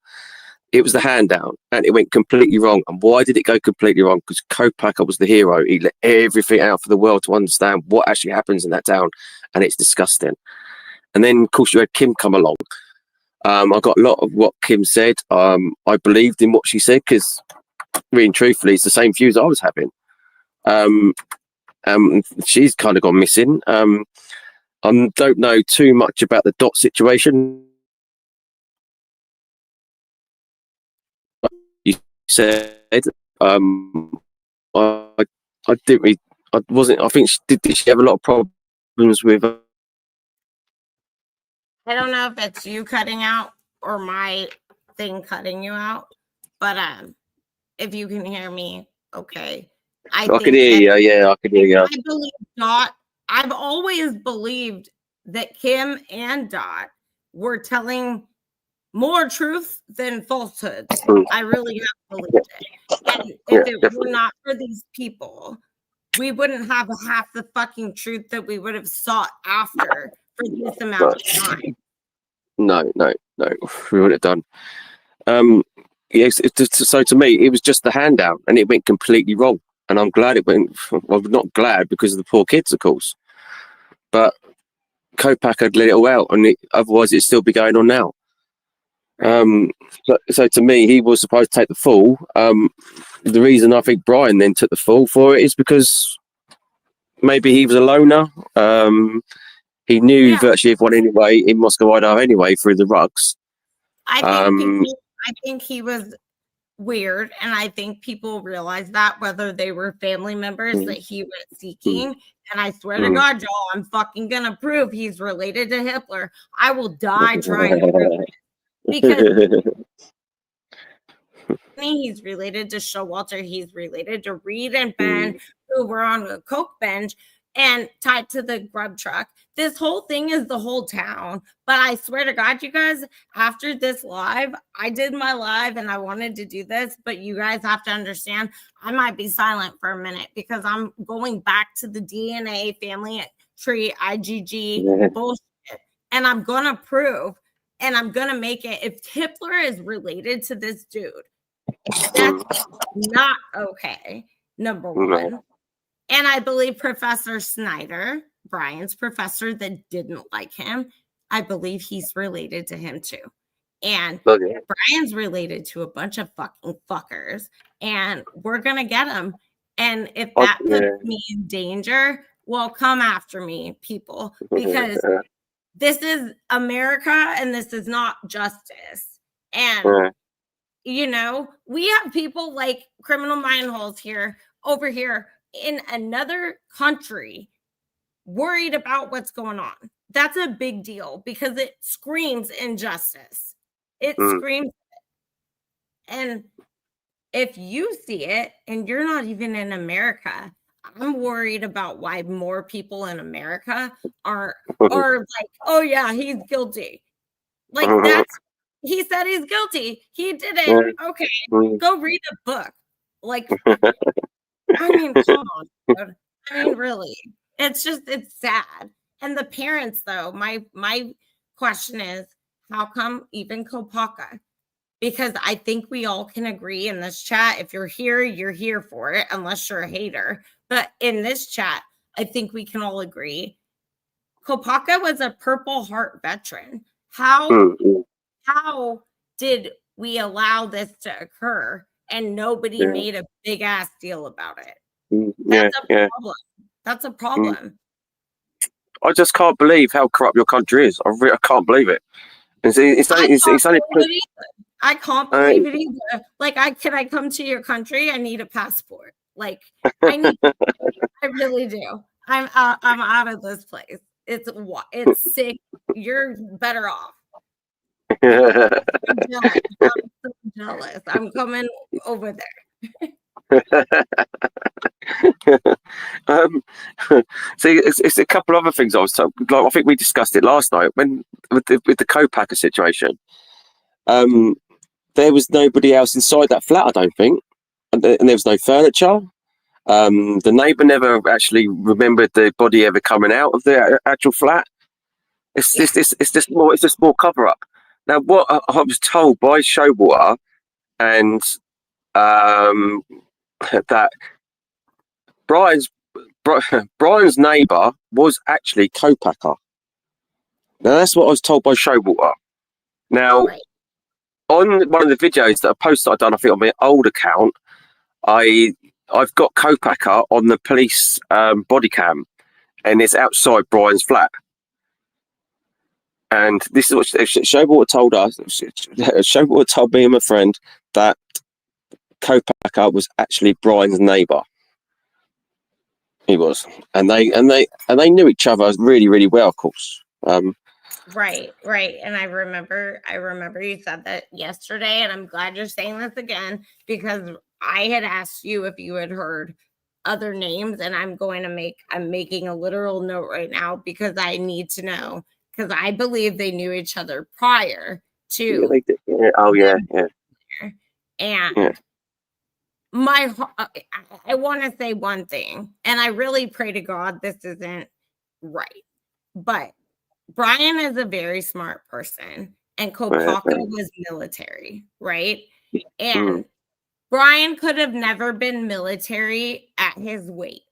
It was the hand down, and it went completely wrong. And why did it go completely wrong? Because Kopaka was the hero. He let everything out for the world to understand what actually happens in that town, and it's disgusting. And then, of course, you had Kim come along. I got a lot of what Kim said. I believed in what she said because, really and truthfully, it's the same views I was having. She's kind of gone missing. I don't know too much about the Dot situation. You said I didn't really, I wasn't. I think did she have a lot of problems with? I don't know if it's you cutting out or my thing cutting you out, but if you can hear me, okay. I can hear you. Yeah, I can hear you. I believe Dot. I've always believed that Kim and Dot were telling more truth than falsehood. I really have believed it. And if it were not for these people, we wouldn't have half the fucking truth that we would have sought after for this amount of time. No, we would have done. Yes, so to me, it was just a handout, and it went completely wrong. And I'm glad it went. Well, not glad because of the poor kids, of course. But Kopak had let it all out, and otherwise it'd still be going on now. So to me, he was supposed to take the fall. The reason I think Bryan then took the fall for it is because maybe he was a loner. He knew virtually everyone anyway in Moscow, Idaho anyway, through the rugs. I think he was weird, and I think people realized that, whether they were family members that he was seeking. And I swear to God, y'all, I'm fucking gonna prove he's related to Hitler. I will die trying to prove it. Because he's related to Showalter, he's related to Reed and Ben, who were on a coke bench and tied to the grub truck. This whole thing is the whole town. But I swear to God, you guys, after this live, I did my live and I wanted to do this, but you guys have to understand, I might be silent for a minute because I'm going back to the DNA family tree IgG bullshit. And I'm going to prove, and I'm going to make it, if Hitler is related to this dude, that's not okay, number one. And I believe Professor Snyder, Bryan's professor that didn't like him, I believe he's related to him too. And Bryan's related to a bunch of fucking fuckers, and we're going to get him. And if that puts me in danger, well, come after me, people, because this is America and this is not justice. And, you know, we have people like Criminalmindhols over here in another country worried about what's going on. That's a big deal because it screams injustice. It screams. And if you see it and you're not even in America, I'm worried about why more people in America are like, oh yeah, he's guilty. Like he said he's guilty. He did it. Okay, go read a book. Like, I mean, come on. Dude. I mean, really, it's sad. And the parents, though, my question is, how come even Kopaka? Because I think we all can agree in this chat, if you're here for it, unless you're a hater. But in this chat, I think we can all agree. Kopaka was a Purple Heart veteran. How did we allow this to occur and nobody made a big ass deal about it? That's a problem. That's a problem. I just can't believe how corrupt your country is. I can't believe it. I can't believe it either. Like, can I come to your country? I need a passport. Like, I really do. I'm out of this place. It's sick. You're better off. I'm so jealous. I'm coming over there. See, it's a couple other things I was talking. Like, I think we discussed it last night with the Kopacker situation. There was nobody else inside that flat, I don't think, and there was no furniture. The neighbour never actually remembered the body ever coming out of the actual flat. It's just more cover up. Now, what I was told by Showwater and that Bryan's neighbour was actually Kopacker. Now, that's what I was told by Showwater. Now, on one of the videos that I posted, I've done, I think on my old account, I've got Kopacker on the police body cam, and it's outside Bryan's flat. And this is what Showwater told us. Showwater told me and my friend that Kopacker was actually Bryan's neighbour. He was, and they knew each other really, really well, of course. Right. And I remember you said that yesterday, and I'm glad you're saying this again because I had asked you if you had heard other names, and I'm making a literal note right now because I need to know, because I believe they knew each other prior Yeah, to they did. Yeah. Oh yeah, yeah, and yeah. I want to say one thing, and I really pray to God this isn't right, but Bryan is a very smart person, and Right, Kopaka right. was military, right? Mm, And Bryan could have never been military at his weight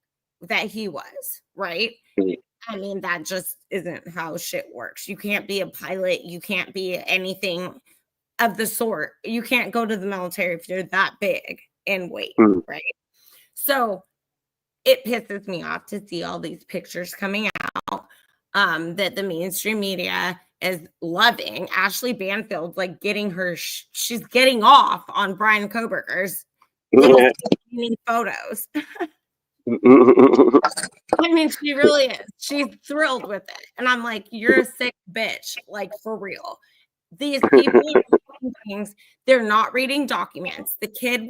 that he was, right? mm, I mean, that just isn't how shit works. You can't be a pilot, you can't be anything of the sort. You can't go to the military if you're that big in weight, mm. right? So it pisses me off to see all these pictures coming out that the mainstream media is loving. Ashley Banfield's like getting her, she's getting off on Bryan Kohberger's little Yeah. photos. I mean, she really is. She's thrilled with it. And I'm like, you're a sick bitch, like for real. These people are doing things, they're not reading documents. The kid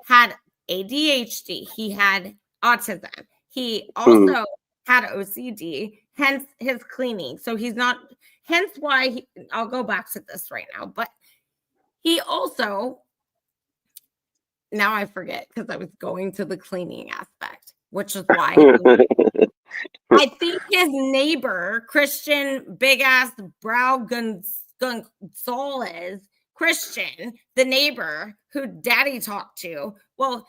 had ADHD, he had autism, he Mm. also had OCD, hence his cleaning. So he's not, hence why I'll go back to this right now, but he also, now I forget because I was going to the cleaning aspect, which is why I think his neighbor, Christian, big ass brow Gonzalez, Christian, the neighbor who daddy talked to. Well,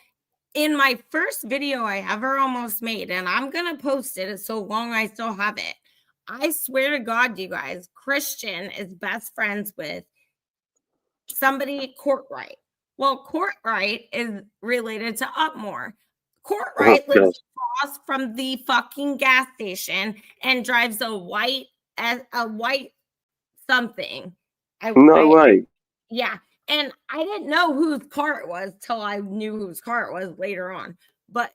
in my first video I ever almost made, and I'm going to post it so long I still have it. I swear to God, you guys, Christian is best friends with somebody, Courtright. Well, Courtright is related to Upmore. Oh Courtright God. lives across from the fucking gas station and drives a white something. No way. Yeah, and I didn't know whose car it was till I knew whose car it was later on. But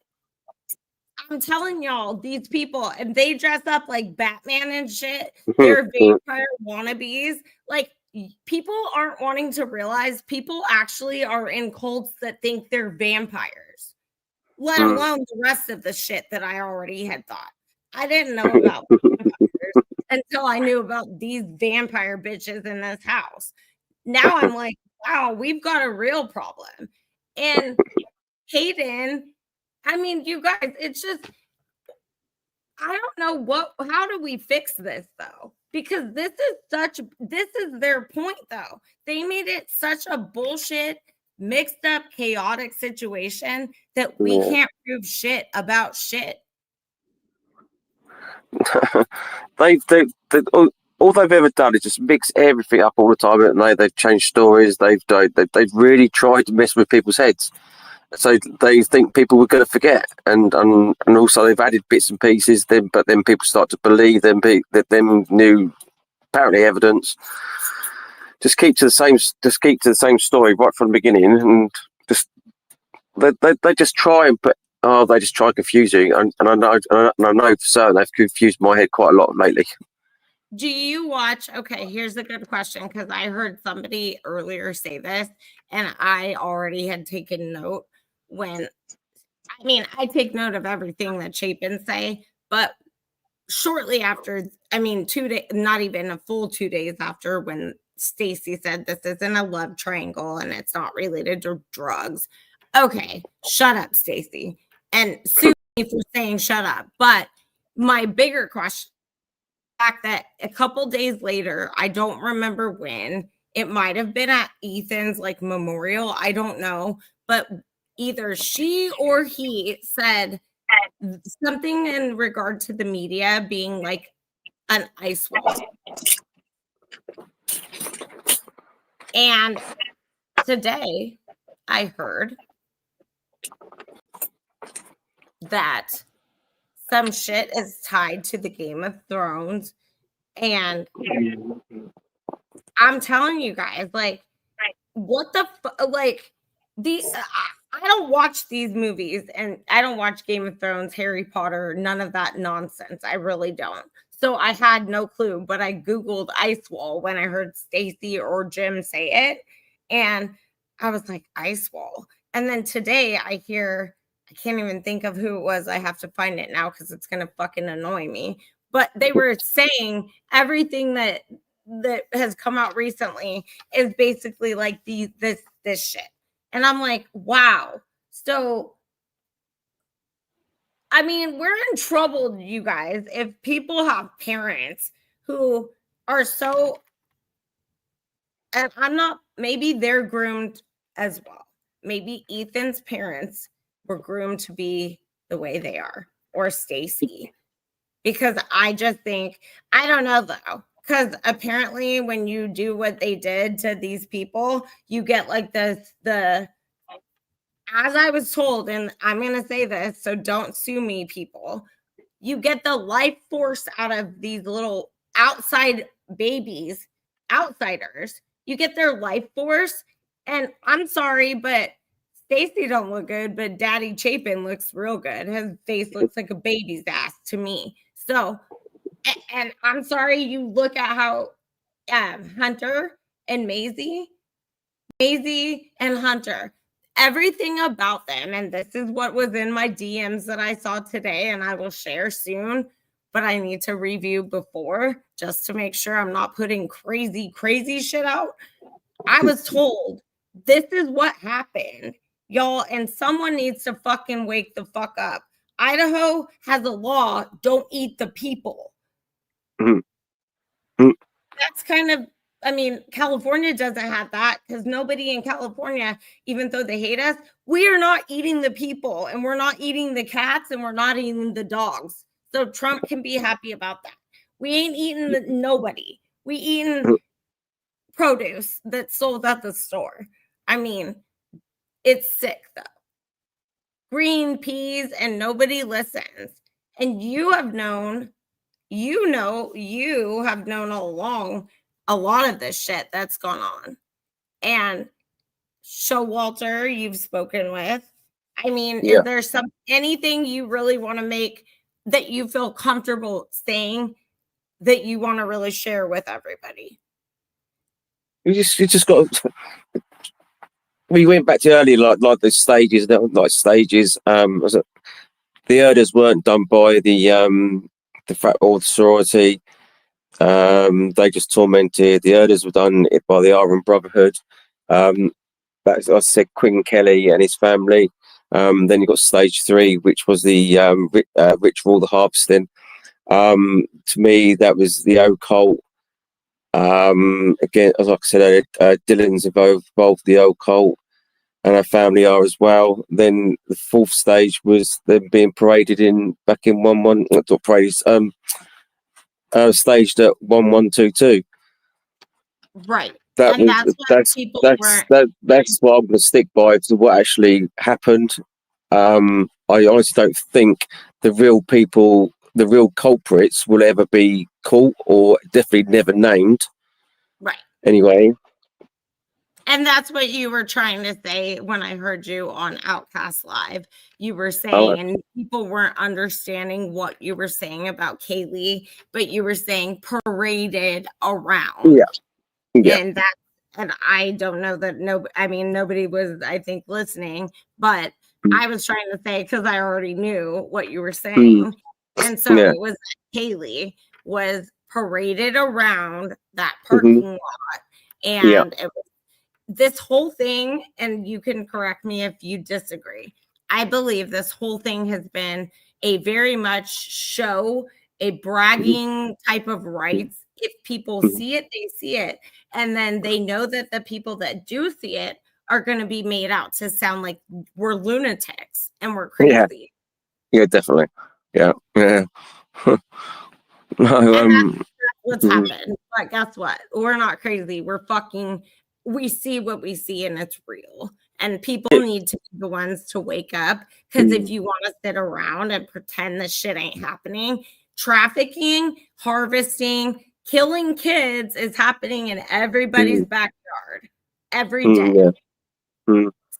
I'm telling y'all, these people, and they dress up like Batman and shit. They're vampire wannabes. Like, people aren't wanting to realize people actually are in cults that think they're vampires, let alone the rest of the shit that I already had thought. I didn't know about vampires until I knew about these vampire bitches in this house. Now I'm like, wow, we've got a real problem. And Hayden, I mean, you guys, it's just, I don't know how do we fix this though? Because this is their point though. They made it such a bullshit, mixed up, chaotic situation that we Yeah. can't prove shit about shit. All they've ever done is just mix everything up all the time, and they've changed stories. They've really tried to mess with people's heads, so they think people were going to forget, and also they've added bits and pieces. But then people start to believe them new apparently evidence. Just keep to the same story right from the beginning, and just they just try and put. Oh, they just try and confuse you, and I know for certain they've confused my head quite a lot lately. Do you watch? Okay, here's a good question because I heard somebody earlier say this, and I already had taken note when. I mean, I take note of everything that Chapin say, but shortly after, I mean, 2 days, not even a full 2 days after, when Stacy said this isn't a love triangle and it's not related to drugs. Okay, shut up, Stacy, and sue me for saying shut up. But my bigger question, the fact that a couple days later, I don't remember when, it might have been at Ethan's like memorial, I don't know, but either she or he said something in regard to the media being like an ice wall. And today I heard that some shit is tied to the Game of Thrones. And I'm telling you guys, like, what the like, I don't watch these movies, and I don't watch Game of Thrones, Harry Potter, none of that nonsense. I really don't. So I had no clue, but I Googled ice wall when I heard Stacy or Jim say it. And I was like, ice wall. And then today I hear, I can't even think of who it was. I have to find it now because it's going to fucking annoy me. But they were saying everything that that has come out recently is basically like this shit. And I'm like, wow. So I mean, we're in trouble, you guys, if people have parents who are so, and I'm not, maybe they're groomed as well. Maybe Ethan's parents were groomed to be the way they are, or Stacy. Because I just think, I don't know though, because apparently when you do what they did to these people, you get like the as I was told, and I'm going to say this, so don't sue me, people. You get the life force out of these little outside babies, outsiders. You get their life force. And I'm sorry, but Stacy don't look good, but Daddy Chapin looks real good. His face looks like a baby's ass to me. So, and I'm sorry, you look at how Hunter and Maisie and Hunter, everything about them, and this is what was in my DMs that I saw today, and I will share soon, but I need to review before just to make sure I'm not putting crazy shit out. I was told this is what happened, y'all, and someone needs to fucking wake the fuck up. Idaho has a law, don't eat the people. Mm-hmm. That's kind of, I mean, California doesn't have that because nobody in California, even though they hate us, we are not eating the people, and we're not eating the cats, and we're not eating the dogs. So Trump can be happy about that. We ain't eating nobody. We eating produce that's sold at the store. I mean, it's sick though. Green peas, and nobody listens. And you have known, you have known all along a lot of this shit that's gone on. And Showalter, you've spoken with. I mean, is there anything you really want to make that you feel comfortable saying that you want to really share with everybody? You just got. We went back to earlier, like the stages, was it, the orders weren't done by the frat or the sorority. They just tormented. The orders were done by the Iron Brotherhood. That's, I said, Quinn Kelly and his family. Then you got stage 3, which was the ritual, the harvesting. To me, that was the occult. Again, as I said, Dylan's involved the occult, and our family are as well. Then the 4th stage was them being paraded in back in 1-1, not paraded, staged at 1122. Right. That's what I'm going to stick by to what actually happened. I honestly don't think the real people, the real culprits, will ever be caught, or definitely never named. Right. Anyway. And that's what you were trying to say when I heard you on Outcast Live. You were saying, and people weren't understanding what you were saying about Kaylee, but you were saying paraded around. Yeah. And I don't know that nobody was, I think, listening, but I was trying to say, because I already knew what you were saying. And so it was Kaylee was paraded around that parking lot. And it was this whole thing, and you can correct me if you disagree. I believe this whole thing has been a very much show, a bragging type of rights. If people see it, they see it. And then they know that the people that do see it are going to be made out to sound like we're lunatics and we're crazy. Yeah, definitely. Yeah. No, that's what's happened. But guess what? We're not crazy. We see what we see, and it's real. And people need to be the ones to wake up, because if you want to sit around and pretend this shit ain't happening, trafficking, harvesting, killing kids is happening in everybody's backyard every day.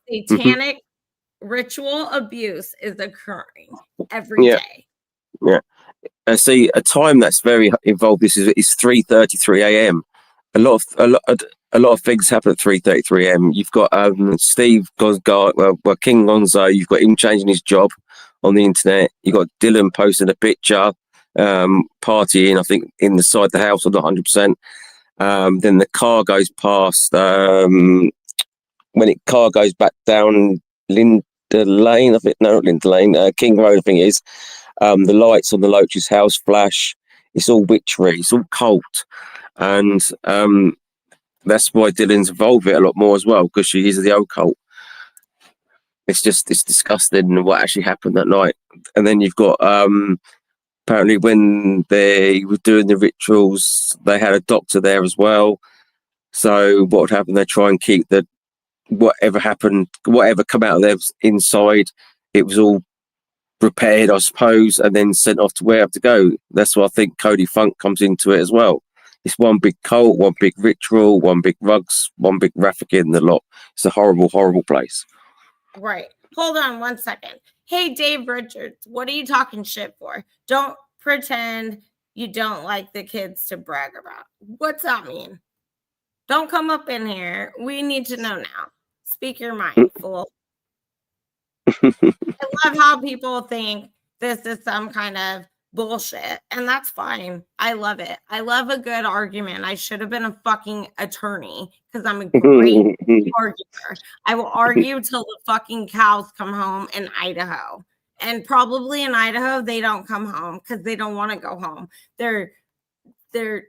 Satanic ritual abuse is occurring every day. Yeah. See, a time that's very involved. This is 3:33 a.m. A lot of things happen at 3:33 a.m. You've got Steve King Gonzo. You've got him changing his job on the internet. You've got Dylan posting a picture, partying, I think, inside the house. I'm not 100%. Then the car goes past. When it car goes back down Linda Lane, I think, no, not Linda Lane, King Road, I think it is. The lights on the Loach's house flash. It's all witchery. It's all cult, and that's why Dylan's involved with it a lot more as well, because she is the occult. It's disgusting what actually happened that night. And then you've got apparently when they were doing the rituals, they had a doctor there as well. So what would happen? They try and keep the whatever happened, whatever come out of their inside, it was all repaired, I suppose, and then sent off to where have to go. That's why I think Cody Funk comes into it as well. It's one big cult, one big ritual, one big rugs, one big trafficking, the lot. It's a horrible, horrible place. Right. Hold on 1 second. Hey, Dave Richards, what are you talking shit for? Don't pretend you don't like the kids to brag about. What's that mean? Don't come up in here. We need to know now. Speak your mind, fool. I love how people think this is some kind of bullshit, and that's fine. I love it. I love a good argument. I should have been a fucking attorney because I'm a great arguer. I will argue till the fucking cows come home in Idaho. And probably in Idaho, they don't come home because they don't want to go home. They're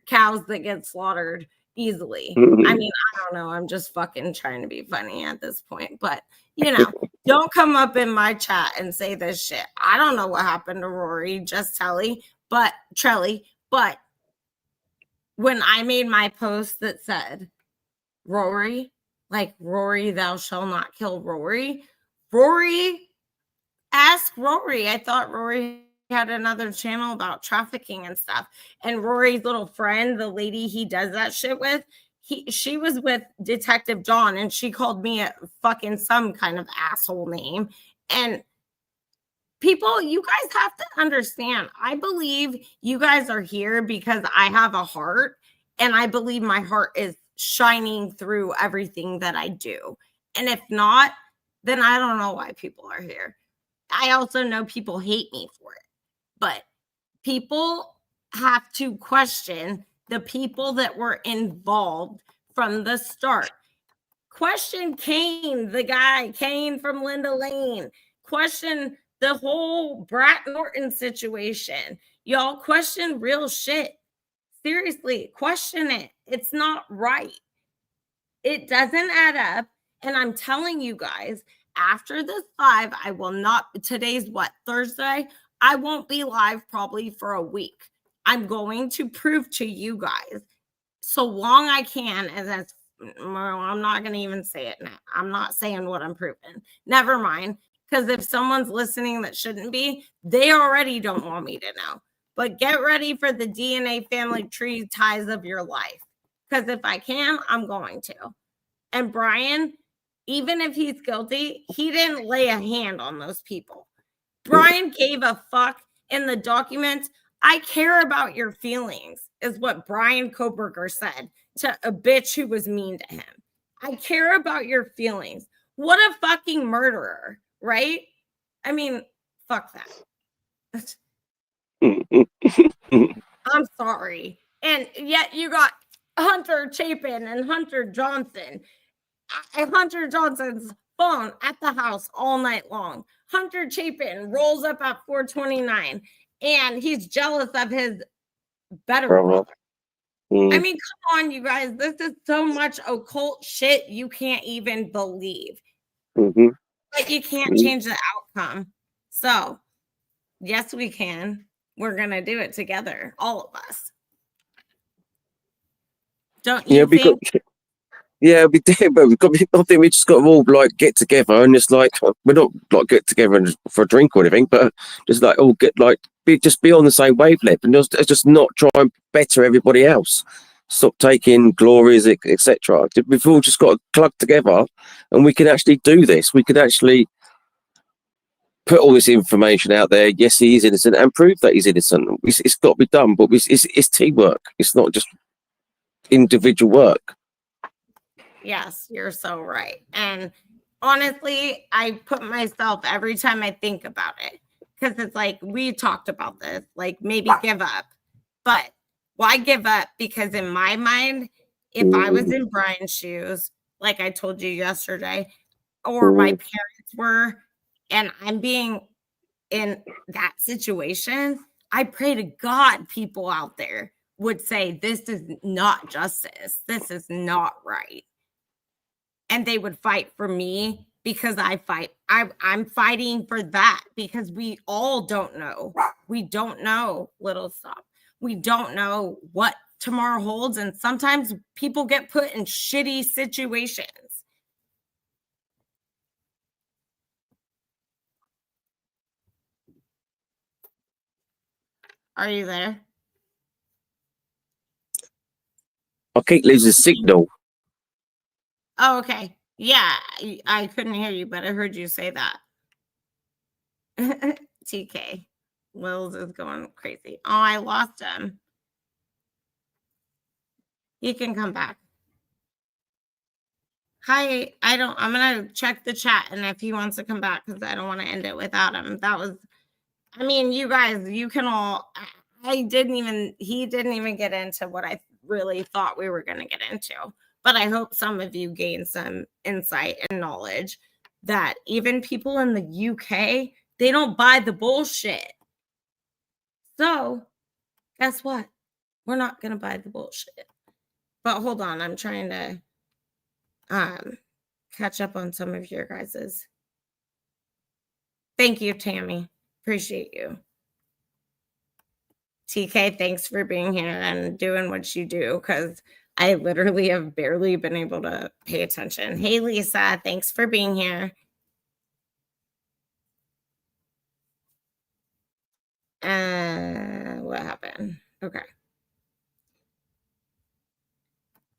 cows that get slaughtered easily. I mean, I don't know. I'm just fucking trying to be funny at this point. But, you know, don't come up in my chat and say this shit. I don't know what happened to Rory, just Trelly. But when I made my post that said, Rory, like Rory, thou shalt not kill Rory. Ask Rory. I thought Rory had another channel about trafficking and stuff. And Rory's little friend, the lady he does that shit with, she was with Detective John, and she called me a fucking some kind of asshole name. And people, you guys have to understand, I believe you guys are here because I have a heart, and I believe my heart is shining through everything that I do. And if not, then I don't know why people are here. I also know people hate me for it. But people have to question the people that were involved from the start. Question Kane, the guy, Kane from Linda Lane. Question the whole Brat Norton situation. Y'all question real shit. Seriously, question it. It's not right. It doesn't add up. And I'm telling you guys, after this live, I will not, today's what, Thursday? I won't be live probably for a week. I'm going to prove to you guys so long I can, as I'm not going to even say it now. I'm not saying what I'm proving. Never mind. Because if someone's listening that shouldn't be, they already don't want me to know. But get ready for the DNA family tree ties of your life. Because if I can, I'm going to. And Bryan, even if he's guilty, he didn't lay a hand on those people. Bryan gave a fuck in the documents. I care about your feelings, is what Bryan Kohberger said to a bitch who was mean to him. I care about your feelings. What a fucking murderer, right? I mean, fuck that. I'm sorry. And yet you got Hunter Chapin and Hunter Johnson. Hunter Johnson's phone at the house all night long. Hunter Chapin rolls up at 4:29 and he's jealous of his better brother. I mean, come on, you guys. This is so much occult shit you can't even believe. But you can't change the outcome. So, yes, we can. We're going to do it together, all of us. Don't you think? Yeah, we did, but I think we just got to all like get together and just like we're not like get together for a drink or anything, but just like all get like be on the same wavelength and just not try and better everybody else. Stop taking glories, etc. We've all just got to plug together, and we can actually do this. We can actually put all this information out there. Yes, he is innocent, and prove that he's innocent. It's got to be done, but it's teamwork. It's not just individual work. Yes, you're so right. And honestly, I put myself every time I think about it, because it's like we talked about this, like maybe give up. But Well, I give up because in my mind, if I was in Bryan's shoes, like I told you yesterday, or my parents were, and I'm being in that situation, I pray to God people out there would say, this is not justice. This is not right. And they would fight for me because I fight. I'm fighting for that because we all don't know. We don't know, little stop. We don't know what tomorrow holds. And sometimes people get put in shitty situations. Are you there? I keep losing signal. Oh, okay. Yeah, I couldn't hear you, but I heard you say that. TK. Wills is going crazy. Oh, I lost him. He can come back. Hi, I'm gonna check the chat and if he wants to come back because I don't want to end it without him. That was, I mean, you guys, you can all, he didn't even get into what I really thought we were going to get into. But I hope some of you gained some insight and knowledge that even people in the UK, they don't buy the bullshit. So guess what? We're not going to buy the bullshit. But hold on, I'm trying to catch up on some of your guys's. Thank you, Tammy. Appreciate you. TK, thanks for being here and doing what you do because I literally have barely been able to pay attention. Hey, Lisa, thanks for being here. What happened? Okay.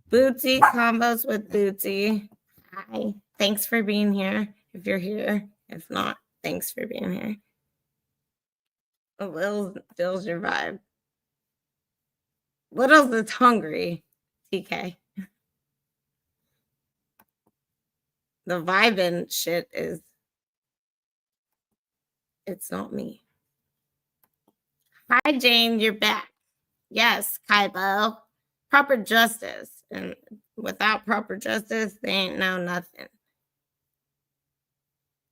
Bootsy combos with Bootsy. Hi. Thanks for being here. If you're here. If not, thanks for being here. Bill's your vibe. Little's is hungry. TK. The vibe and shit is, it's not me. Hi, Jane, you're back. Yes, Kaibo. Proper justice. And without proper justice, they ain't know nothing.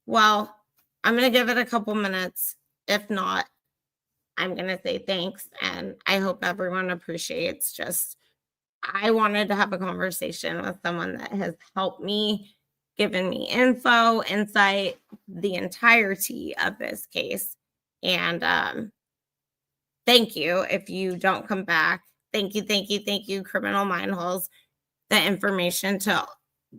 Well, I'm going to give it a couple minutes. If not, I'm going to say thanks. And I hope everyone appreciates just, I wanted to have a conversation with someone that has helped me, given me info, insight, the entirety of this case. And thank you. If you don't come back, thank you, Criminalmindhols. The information to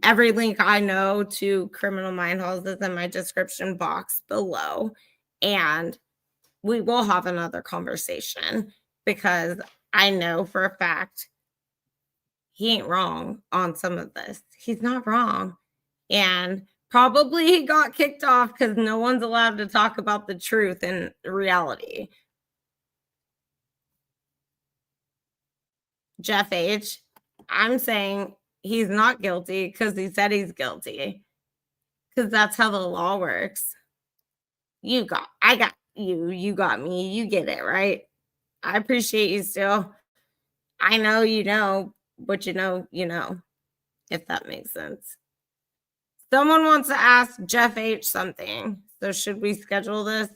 every link I know to Criminalmindhols is in my description box below. And we will have another conversation because I know for a fact he ain't wrong on some of this. He's not wrong. And probably he got kicked off because no one's allowed to talk about the truth and reality. Jeff H., I'm saying he's not guilty because he said he's guilty. Because that's how the law works. I got you. You got me. You get it, right? I appreciate you still. I know you know, but you know, if that makes sense. Someone wants to ask Jeff H. something. So should we schedule this?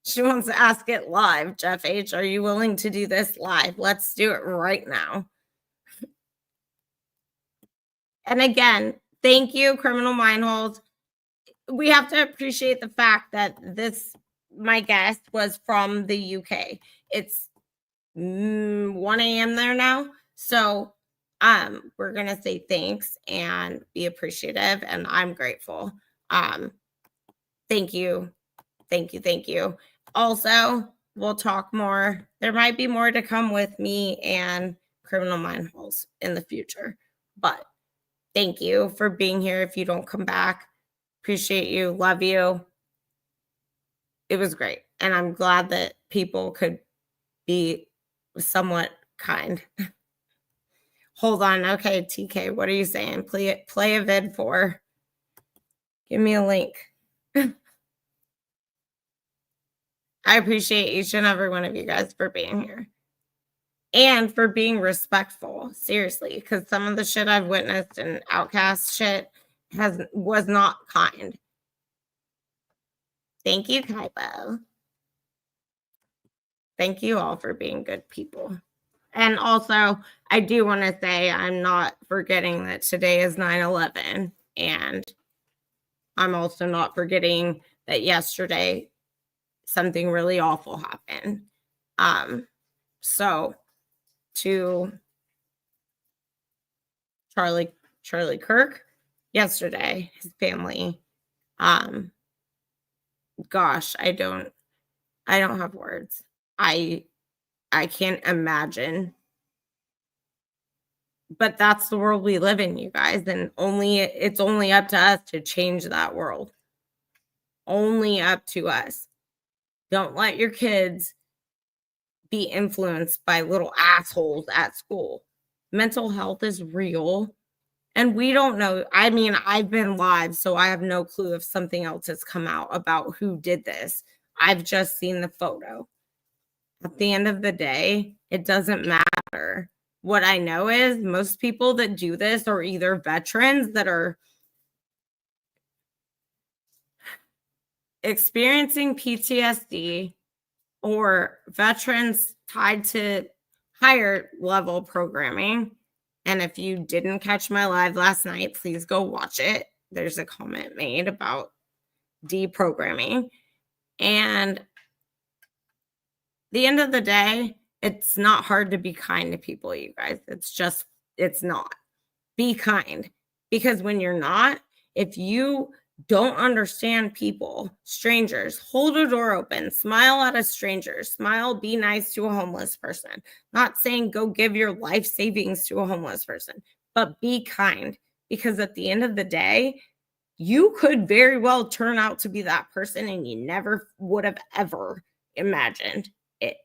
She wants to ask it live. Jeff H., are you willing to do this live? Let's do it right now. And again, thank you, Criminalmindhols. We have to appreciate the fact that my guest was from the UK. It's 1 a.m. there now. So we're going to say thanks and be appreciative. And I'm grateful. Thank you. Also, we'll talk more. There might be more to come with me and Criminalmindhols in the future. But thank you for being here. If you don't come back, appreciate you. Love you. It was great. And I'm glad that people could be somewhat kind. Hold on. Okay, TK, what are you saying? Play a vid for. Give me a link. I appreciate each and every one of you guys for being here. and for being respectful. Seriously, because some of the shit I've witnessed and outcast shit was not kind. Thank you, Kaibo. Thank you all for being good people. And also, I do want to say I'm not forgetting that today is 9/11, and I'm also not forgetting that yesterday something really awful happened. So to Charlie Kirk yesterday, his family, gosh, I don't have words. I can't imagine. But that's the world we live in, you guys, and it's only up to us to change that world. Only up to us. Don't let your kids be influenced by little assholes at school. Mental health is real, and we don't know. I mean, I've been live, so I have no clue if something else has come out about who did this. I've just seen the photo. At the end of the day, it doesn't matter. What I know is most people that do this are either veterans that are experiencing PTSD or veterans tied to higher level programming. And if you didn't catch my live last night, please go watch it. There's a comment made about deprogramming. And the end of the day, it's not hard to be kind to people, you guys. It's not. Be kind. Because when you're not, if you don't understand people, strangers, hold a door open, smile at a stranger, smile, be nice to a homeless person. Not saying go give your life savings to a homeless person, but be kind. Because at the end of the day, you could very well turn out to be that person and you never would have ever imagined it.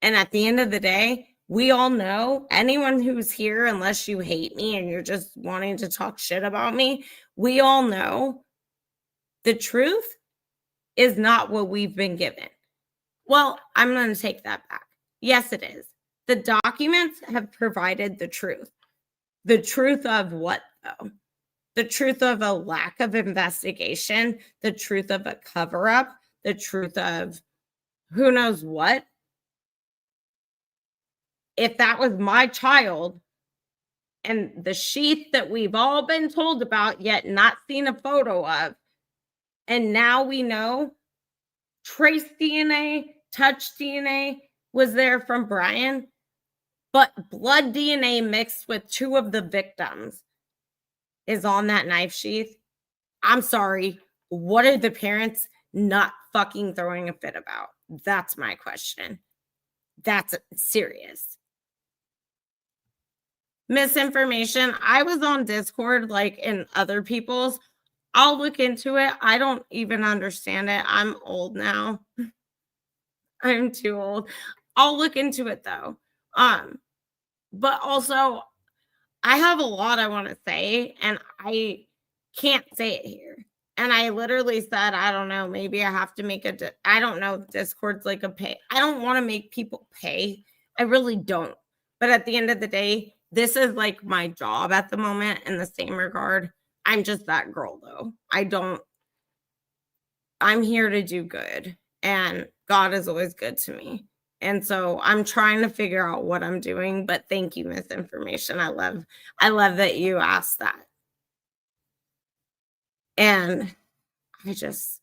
And at the end of the day, we all know, anyone who's here, unless you hate me and you're just wanting to talk shit about me, we all know the truth is not what we've been given. Well, I'm going to take that back. Yes, it is. The documents have provided the truth. The truth of what, though? The truth of a lack of investigation, the truth of a cover up, the truth of who knows what. If that was my child and the sheath that we've all been told about yet not seen a photo of, and now we know trace DNA, touch DNA was there from Bryan, but blood DNA mixed with two of the victims is on that knife sheath. I'm sorry. What are the parents not fucking throwing a fit about? That's my question. That's serious. Misinformation. I was on Discord, like in other people's. I'll look into it. I don't even understand it. I'm old now. I'm too old. I'll look into it though. But also I have a lot I want to say and I can't say it here. And I literally said, I don't know, maybe I have to make I don't know, Discord's like a pay. I don't want to make people pay. I really don't. But at the end of the day, this is like my job at the moment in the same regard. I'm just that girl though. I'm here to do good. And God is always good to me. And so I'm trying to figure out what I'm doing. But thank you, Misinformation. I love that you asked that. And does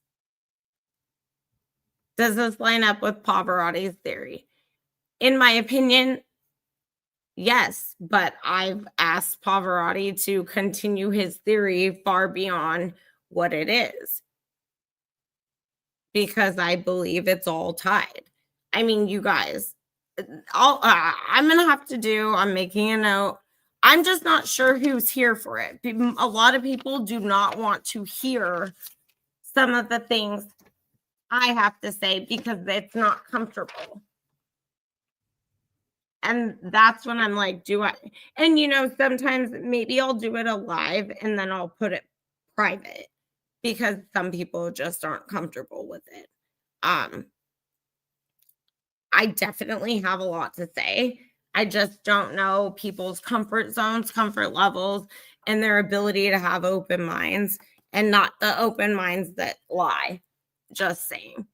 this line up with Pavarotti's theory? In my opinion, yes, but I've asked Pavarotti to continue his theory far beyond what it is. Because I believe it's all tied. I mean, you guys, I'm going to have to I'm making a note. I'm just not sure who's here for it. A lot of people do not want to hear some of the things I have to say because it's not comfortable. And that's when I'm like, and sometimes maybe I'll do it live and then I'll put it private because some people just aren't comfortable with it. I definitely have a lot to say. I just don't know people's comfort zones, comfort levels, and their ability to have open minds, and not the open minds that lie. Just saying.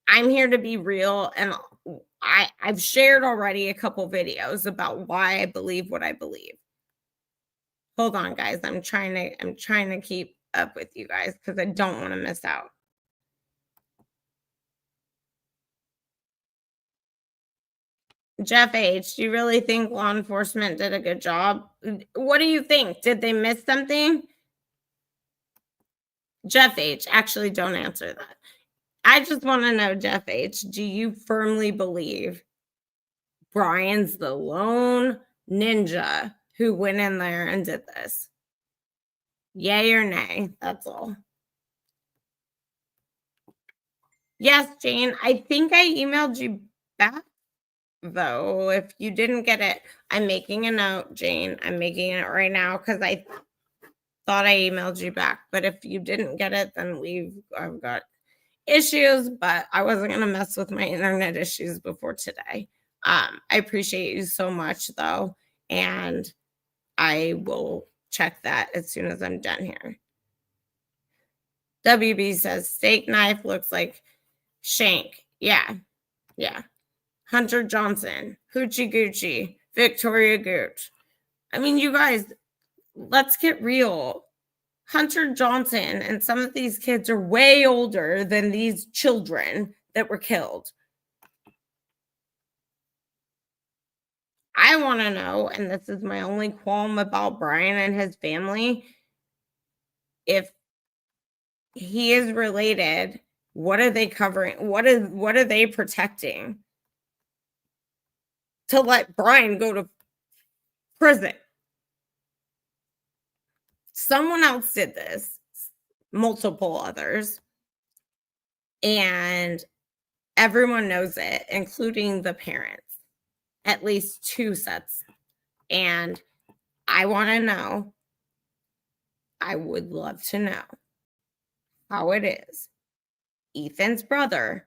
I'm here to be real, and I've shared already a couple videos about why I believe what I believe. Hold on, guys. I'm trying to keep up with you guys because I don't want to miss out. Jeff H., do you really think law enforcement did a good job? What do you think? Did they miss something? Jeff H., actually, don't answer that. I just want to know, Jeff H., do you firmly believe Bryan's the lone ninja who went in there and did this? Yay or nay? That's all. Yes, Jane, I think I emailed you back, though. If you didn't get it, I'm making a note, Jane. I'm making it right now because I thought I emailed you back. But if you didn't get it, then I've got issues, but I wasn't going to mess with my internet issues before today. I appreciate you so much, though, and I will check that as soon as I'm done here. WB says steak knife looks like shank. Yeah. Hunter Johnson, Hoochie Gucci, Victoria Gooch. I mean, you guys, let's get real. Hunter Johnson and some of these kids are way older than these children that were killed. I want to know, and this is my only qualm about Bryan and his family, if he is related, what are they covering? What are they protecting to let Bryan go to prison? Someone else did this, multiple others, and everyone knows it, including the parents, at least 2 sets. And I want to know, I would love to know how it is Ethan's brother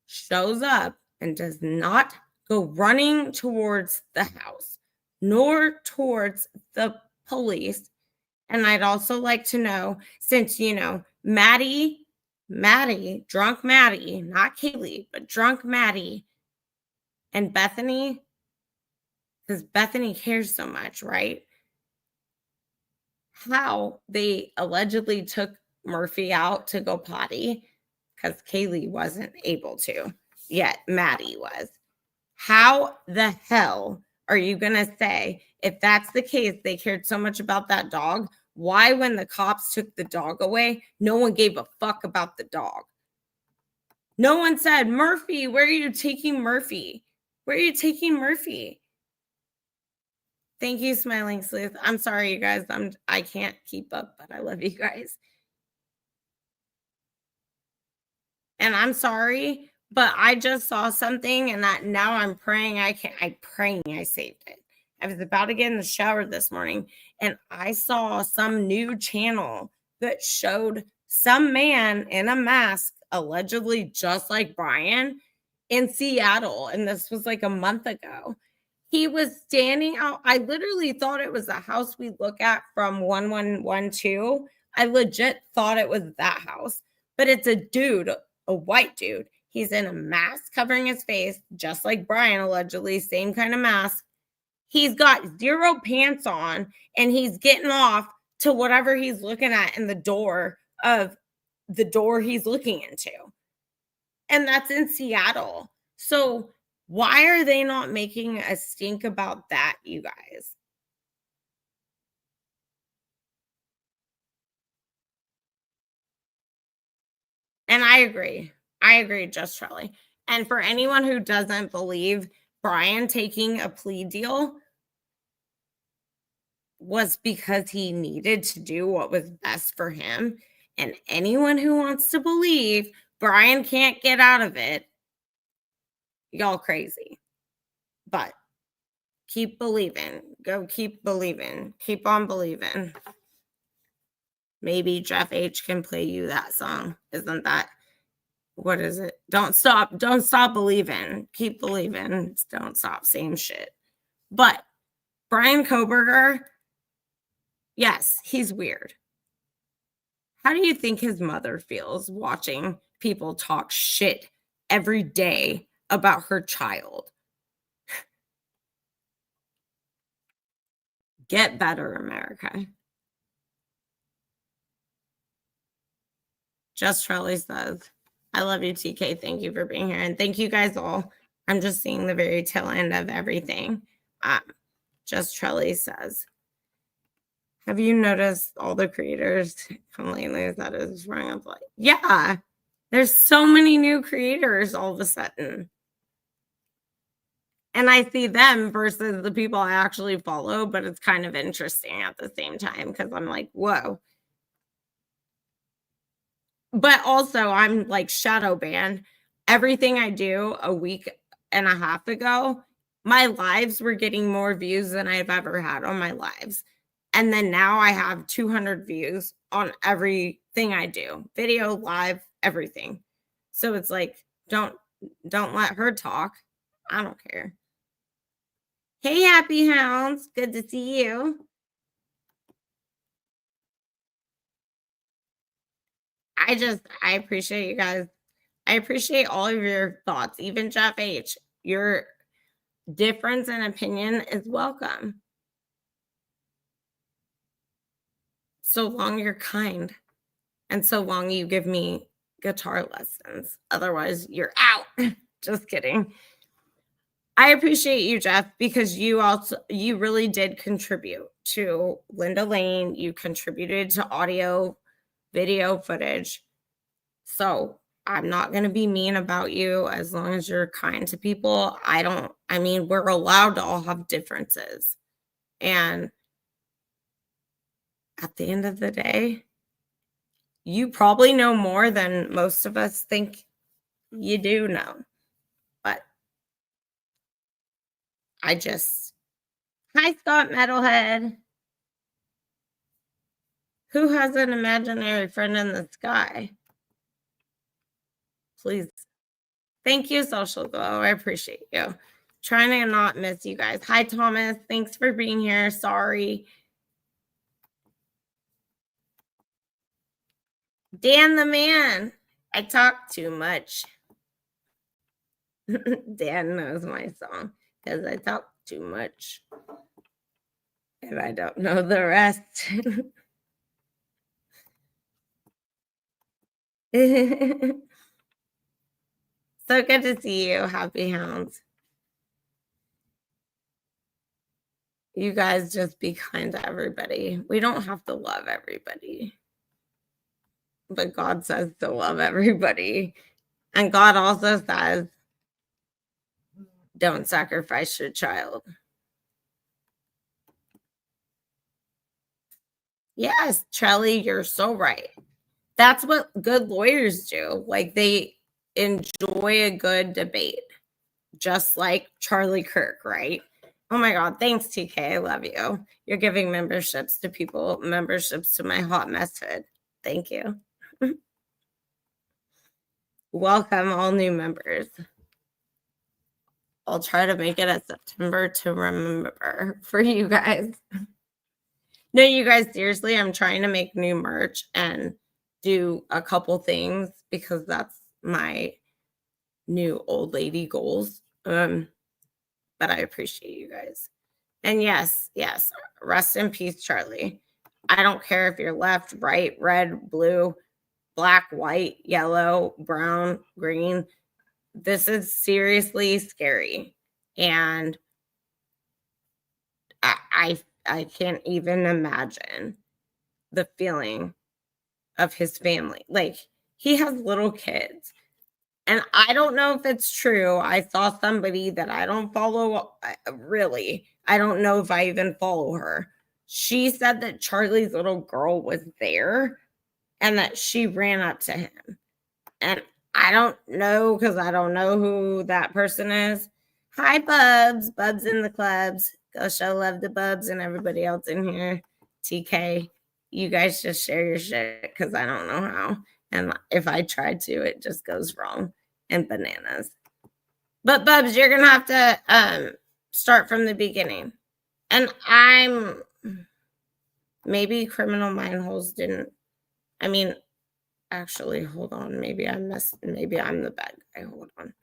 shows up and does not go running towards the house, nor towards the police. And I'd also like to know, since, Maddie, drunk Maddie, not Kaylee, but drunk Maddie and Bethany, because Bethany cares so much, right? How they allegedly took Murphy out to go potty because Kaylee wasn't able to, yet Maddie was. How the hell are you going to say, if that's the case, they cared so much about that dog, why, when the cops took the dog away, no one gave a fuck about the dog? No one said, Murphy, where are you taking Murphy? Where are you taking Murphy? Thank you, Smiling Sleuth. I'm sorry, you guys. I can't keep up, but I love you guys. And I'm sorry, but I just saw something, and that now I'm praying I'm praying I saved it. I was about to get in the shower this morning, and I saw some new channel that showed some man in a mask, allegedly just like Bryan, in Seattle. And this was like a month ago. He was standing out. I literally thought it was the house we look at from 1112. I legit thought it was that house, but it's a dude, a white dude. He's in a mask covering his face, just like Bryan, allegedly, same kind of mask. He's got 0 pants on, and he's getting off to whatever he's looking at in the door he's looking into. And that's in Seattle. So why are they not making a stink about that, you guys? And I agree, Just Charlie. And for anyone who doesn't believe Bryan taking a plea deal was because he needed to do what was best for him, and anyone who wants to believe Bryan can't get out of it, y'all crazy. But keep believing. Go keep believing. Keep on believing. Maybe Jeff H. can play you that song. Isn't that what is it? Don't stop believing. Keep believing. Don't stop. Same shit. But Bryan Kohberger, yes, he's weird. How do you think his mother feels watching people talk shit every day about her child? Get better, America. Just Charlie says, I love you, TK. Thank you for being here. And thank you guys all. I'm just seeing the very tail end of everything. Just Charlie says, have you noticed all the creators come lately that is running up like, yeah, there's so many new creators all of a sudden. And I see them versus the people I actually follow, but it's kind of interesting at the same time because I'm like, whoa. But also, I'm like shadow banned. Everything I do a week and a half ago, my lives were getting more views than I've ever had on my lives. And then now I have 200 views on everything I do, video, live, everything. So it's like, don't let her talk. I don't care. Hey, Happy Hounds. Good to see you. I appreciate you guys. I appreciate all of your thoughts, even Jeff H. Your difference in opinion is welcome. So long you're kind, and so long you give me guitar lessons. Otherwise, you're out. Just kidding. I appreciate you, Jeff, because you really did contribute to Linda Lane. You contributed to audio, video footage. So I'm not going to be mean about you as long as you're kind to people. We're allowed to all have differences. And at the end of the day, you probably know more than most of us think you do know. But hi, Scott Metalhead. Who has an imaginary friend in the sky? Please. Thank you, Social Glow. I appreciate you. Trying to not miss you guys. Hi, Thomas. Thanks for being here. Sorry. Dan the man. I talk too much. Dan knows my song because I talk too much. And I don't know the rest. So good to see you, Happy Hounds. You guys just be kind to everybody. We don't have to love everybody. But God says to love everybody. And God also says, don't sacrifice your child. Yes, Charlie, you're so right. That's what good lawyers do. Like, they enjoy a good debate, just like Charlie Kirk, right? Oh my God, thanks, TK. I love you. You're giving memberships to my hot mess hood. Thank you. Welcome, all new members. I'll try to make it a September to remember for you guys. No, you guys, seriously, I'm trying to make new merch and do a couple things because that's my new old lady goals. But I appreciate you guys. And yes, rest in peace, Charlie. I don't care if you're left, right, red, blue, black, white, yellow, brown, green. This is seriously scary. And I can't even imagine the feeling of his family. Like, he has little kids. And I don't know if it's true. I saw somebody that I don't follow, really. I don't know if I even follow her. She said that Charlie's little girl was there and that she ran up to him. And I don't know because I don't know who that person is. Hi, Bubs. Bubs in the clubs. Go show love to Bubs and everybody else in here. TK, you guys just share your shit because I don't know how. And if I try to, it just goes wrong and bananas. But Bubs, you're gonna have to start from the beginning. And maybe Criminalmindhols didn't. I mean, actually, hold on. Maybe I'm the bad guy. Hold on.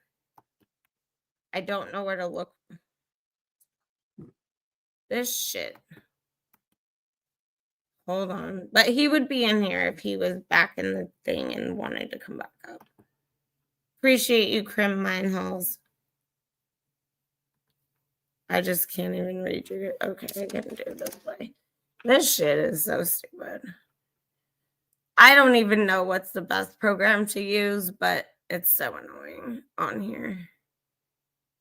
I don't know where to look. This shit. Hold on. But he would be in here if he was back in the thing and wanted to come back up. Appreciate you, Criminalmindhols. I just can't even read your. Okay, I can do it this way. This shit is so stupid. I don't even know what's the best program to use, but it's so annoying on here.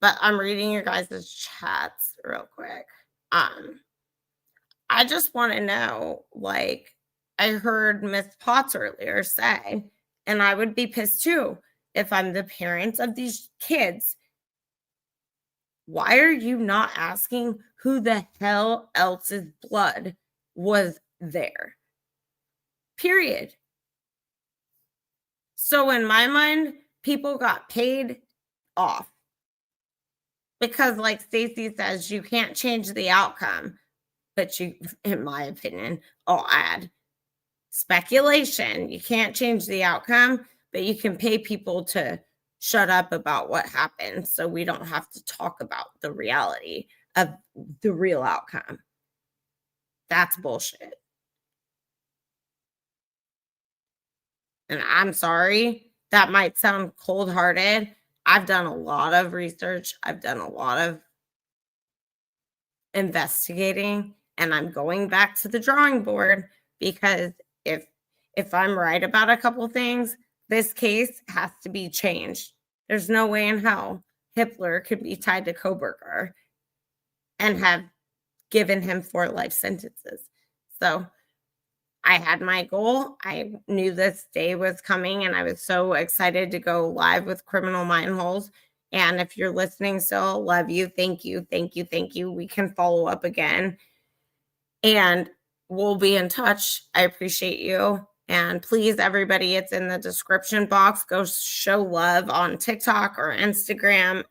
But I'm reading your guys' chats real quick. I just want to know, like, I heard Miss Potts earlier say, and I would be pissed too if I'm the parents of these kids. Why are you not asking who the hell else's blood was there? Period. So in my mind, people got paid off. Because like Stacey says, you can't change the outcome. But you, in my opinion, I'll add speculation. You can't change the outcome, but you can pay people to shut up about what happened so we don't have to talk about the reality of the real outcome. That's bullshit. And I'm sorry, that might sound cold-hearted. I've done a lot of research. I've done a lot of investigating, and I'm going back to the drawing board because if I'm right about a couple things, this case has to be changed. There's no way in hell Hitler could be tied to Kohberger and have given him 4 life sentences. So I had my goal. I knew this day was coming, and I was so excited to go live with Criminalmindhols. And if you're listening still, love you. Thank you. Thank you. Thank you. We can follow up again. And we'll be in touch. I appreciate you. And please, everybody, it's in the description box. Go show love on TikTok or Instagram.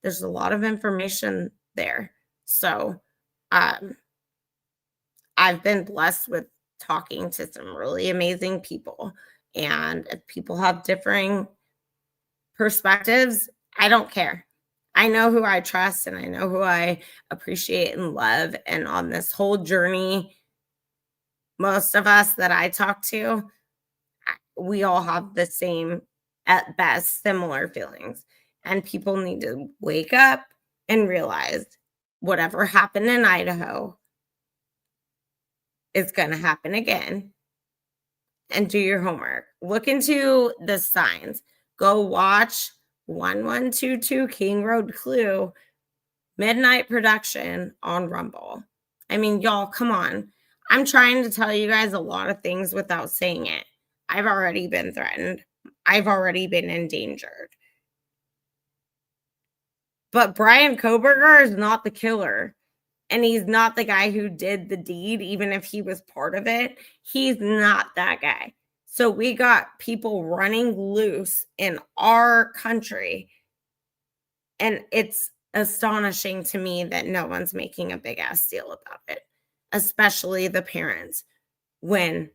There's a lot of information there. So I've been blessed with talking to some really amazing people. And if people have differing perspectives, I don't care. I know who I trust and I know who I appreciate and love. And on this whole journey, most of us that I talk to, we all have the same, at best, similar feelings. And people need to wake up and realize whatever happened in Idaho is going to happen again. And do your homework. Look into the signs. Go watch 1122 King Road Clue midnight production on Rumble. I mean, y'all, come on. I'm trying to tell you guys a lot of things without saying it. I've already been threatened. I've already been endangered. But Bryan Kohberger is not the killer. And he's not the guy who did the deed, even if he was part of it. He's not that guy. So we got people running loose in our country. And it's astonishing to me that no one's making a big ass deal about it, especially the parents, when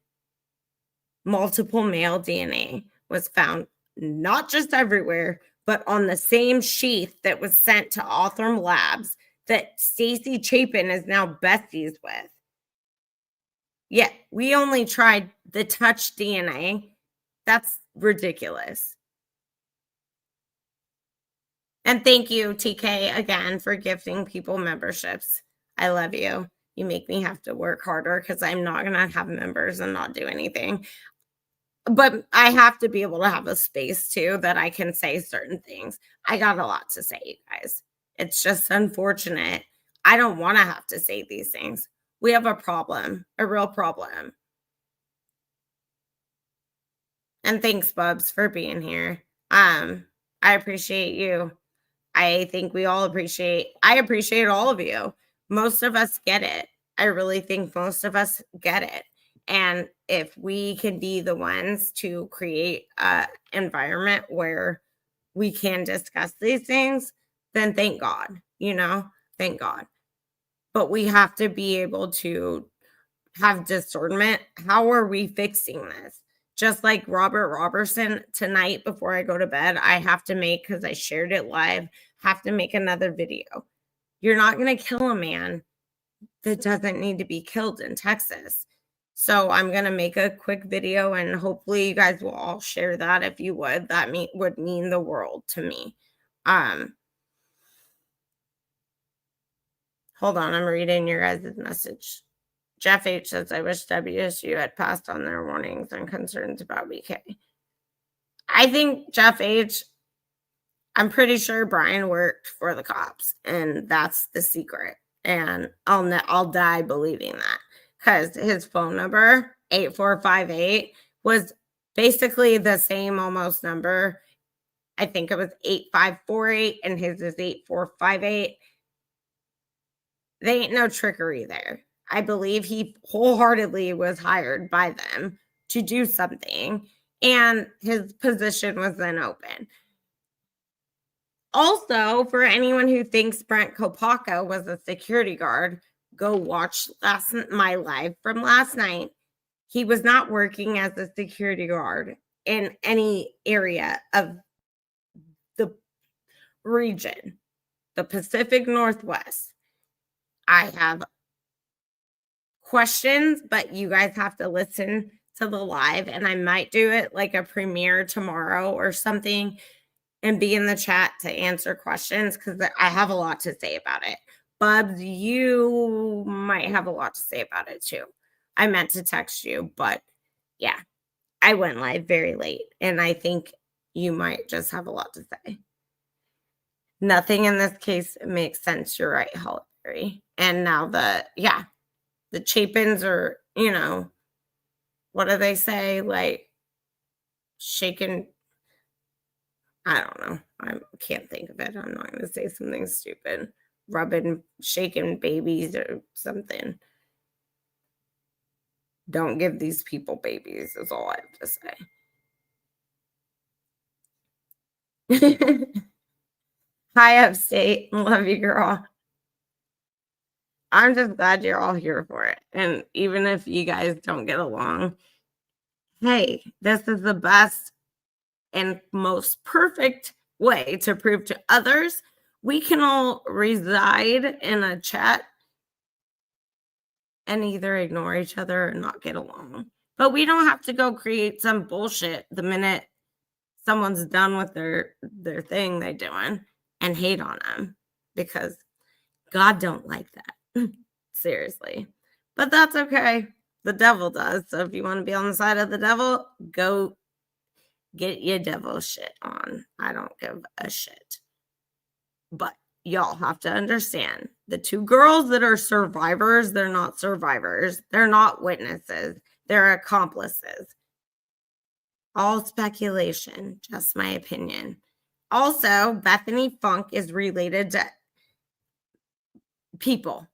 multiple male DNA was found, not just everywhere, but on the same sheath that was sent to Othram Labs that Stacey Chapin is now besties with. Yeah, we only tried the touch DNA. That's ridiculous. And thank you, TK, again, for gifting people memberships. I love you. You make me have to work harder because I'm not going to have members and not do anything. But I have to be able to have a space, too, that I can say certain things. I got a lot to say, you guys. It's just unfortunate. I don't want to have to say these things. We have a problem, a real problem. And thanks, Bubs, for being here. I appreciate you. I think we all I appreciate all of you. Most of us get it. I really think most of us get it. And if we can be the ones to create an environment where we can discuss these things, then thank God, thank God. But we have to be able to have discernment. How are we fixing this? Just like Robert Robertson, tonight before I go to bed, I have to make, because I shared it live, have to make another video. You're not going to kill a man that doesn't need to be killed in Texas. So I'm going to make a quick video, and hopefully you guys will all share that. If you would, that would mean the world to me. Hold on, I'm reading your guys' message. Jeff H says, I wish WSU had passed on their warnings and concerns about BK. I think Jeff H, I'm pretty sure Bryan worked for the cops, and that's the secret. And I'll die believing that, because his phone number, 8458, was basically the same almost number. I think it was 8548, and his is 8458. There ain't no trickery there. I believe he wholeheartedly was hired by them to do something, and his position was then open. Also, for anyone who thinks Brent Kopaka was a security guard, go watch my live from last night. He was not working as a security guard in any area of the region, the Pacific Northwest. I have questions, but you guys have to listen to the live, and I might do it like a premiere tomorrow or something and be in the chat to answer questions, because I have a lot to say about it. Bubs, you might have a lot to say about it too. I meant to text you, but yeah, I went live very late, and I think you might just have a lot to say. Nothing in this case makes sense. You're right, Holly Berry. And now the Chapins are, what do they say? Like shaking. I don't know. I can't think of it. I'm not going to say something stupid. Shaking babies or something. Don't give these people babies, is all I have to say. Hi, Upstate. Love you, girl. I'm just glad you're all here for it. And even if you guys don't get along, hey, this is the best and most perfect way to prove to others we can all reside in a chat and either ignore each other or not get along. But we don't have to go create some bullshit the minute someone's done with their thing they're doing and hate on them, because God don't like that. Seriously. But that's okay. The devil does. So if you want to be on the side of the devil, go get your devil shit on. I don't give a shit. But y'all have to understand, the two girls that are survivors, they're not survivors. They're not witnesses. They're accomplices. All speculation, just my opinion. Also, Bethany Funk is related to people.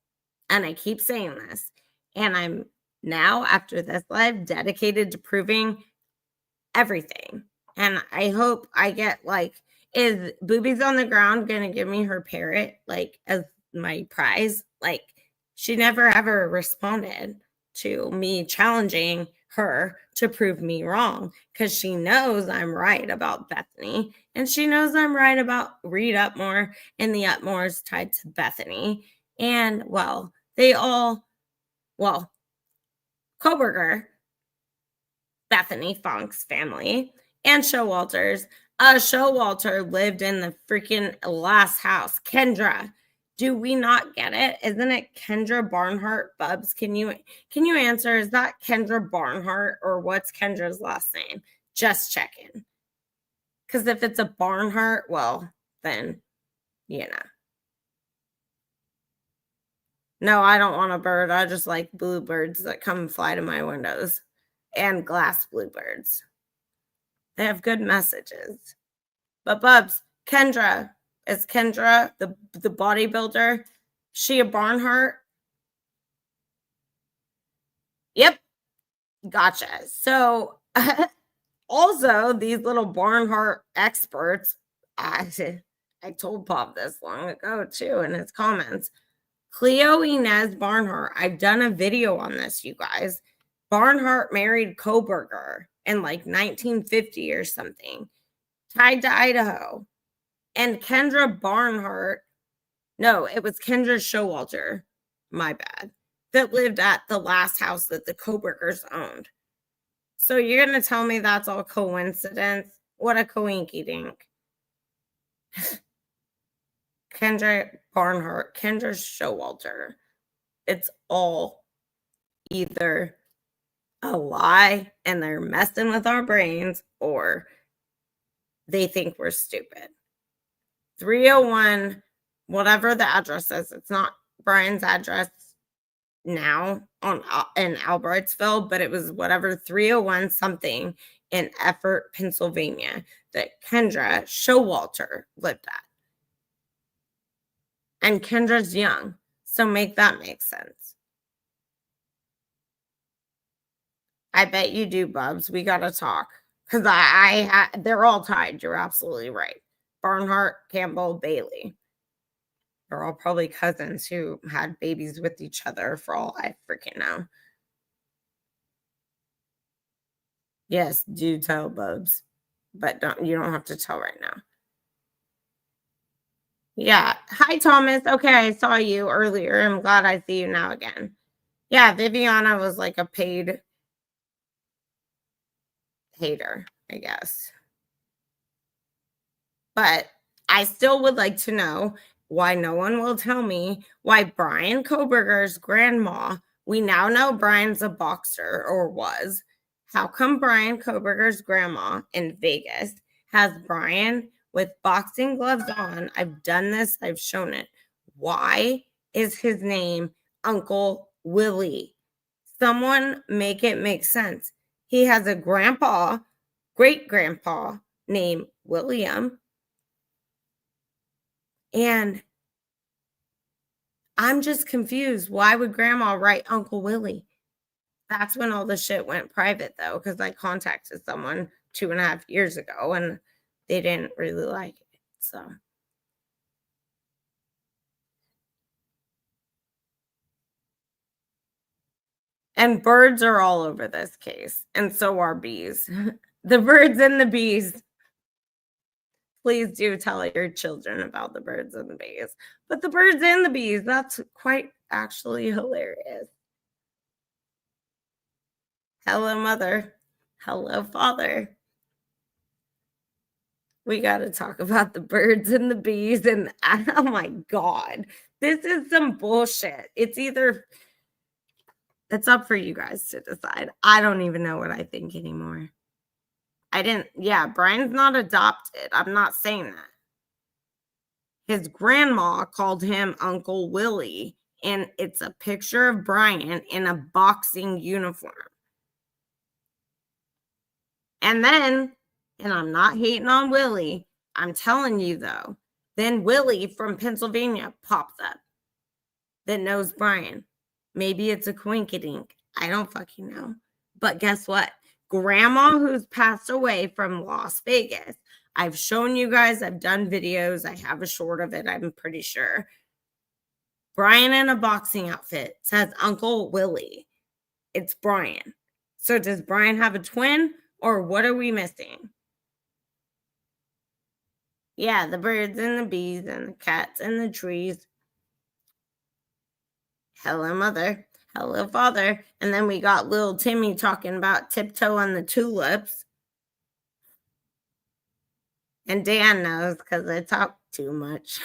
And I keep saying this. And I'm now, after this live, dedicated to proving everything. And I hope I get, is Boobies on the Ground going to give me her parrot, as my prize? She never ever responded to me challenging her to prove me wrong, because she knows I'm right about Bethany, and she knows I'm right about Reed Upmore and the Upmores tied to Bethany. And, Kohberger, Bethany Funk's family, and Showalter's. Showalter lived in the freaking last house. Kendra, do we not get it? Isn't it Kendra Barnhart? Bubs, can you answer? Is that Kendra Barnhart, or what's Kendra's last name? Just checking. Because if it's a Barnhart, well, then, No, I don't want a bird. I just like bluebirds that come and fly to my windows, and glass bluebirds. They have good messages. But Bubs, Kendra, is Kendra the bodybuilder? She a Barnhart? Yep. Gotcha. So, also, these little Barnhart experts, I told Pop this long ago too in his comments. Cleo Inez Barnhart, I've done a video on this, you guys. Barnhart married Kohberger in like 1950 or something, tied to Idaho. And Kendra Barnhart, no, it was Kendra Showalter, my bad, that lived at the last house that the Kohbergers owned. So you're going to tell me that's all coincidence? What a coinky dink. Kendra Barnhart, Kendra Showalter. It's all either a lie and they're messing with our brains or they think we're stupid. 301, whatever the address is, it's not Brian's address now in Albertsville, but it was whatever 301 something in Effort, Pennsylvania that Kendra Showalter lived at. And Kendra's young, so make that make sense. I bet you do, Bubs. We got to talk because they're all tied. You're absolutely right. Barnhart, Campbell, Bailey. They're all probably cousins who had babies with each other for all I freaking know. Yes, do tell, Bubs. But you don't have to tell right now. Yeah. Hi, Thomas. Okay, I saw you earlier. I'm glad I see you now again. Yeah, Viviana was like a paid hater, I guess. But I still would like to know why no one will tell me why Bryan Kohberger's grandma, we now know Brian's a boxer or was. How come Bryan Kohberger's grandma in Vegas has Brian with boxing gloves on? I've done this, I've shown it. Why is his name Uncle Willie? Someone make it make sense. He has a grandpa, great grandpa named William. And I'm just confused. Why would grandma write Uncle Willie? That's when all the shit went private, though, because I contacted someone 2.5 years ago and they didn't really like it. So. And birds are all over this case, and so are bees. The birds and the bees. Please do tell your children about the birds and the bees. But the birds and the bees, that's quite actually hilarious. Hello, mother. Hello, father. We got to talk about the birds and the bees. And oh my God, this is some bullshit. It's up for you guys to decide. I don't even know what I think anymore. Brian's not adopted. I'm not saying that. His grandma called him Uncle Willie, and it's a picture of Brian in a boxing uniform. And then, and I'm not hating on Willie, I'm telling you though, then Willie from Pennsylvania pops up that knows Brian. Maybe it's a coinkydink. I don't fucking know. But guess what? Grandma who's passed away from Las Vegas. I've shown you guys, I've done videos. I have a short of it, I'm pretty sure. Brian in a boxing outfit says Uncle Willie. It's Brian. So does Brian have a twin or what are we missing? Yeah, the birds and the bees and the cats and the trees. Hello, mother. Hello, father. And then we got little Timmy talking about tiptoe on the tulips. And Dan knows because I talk too much.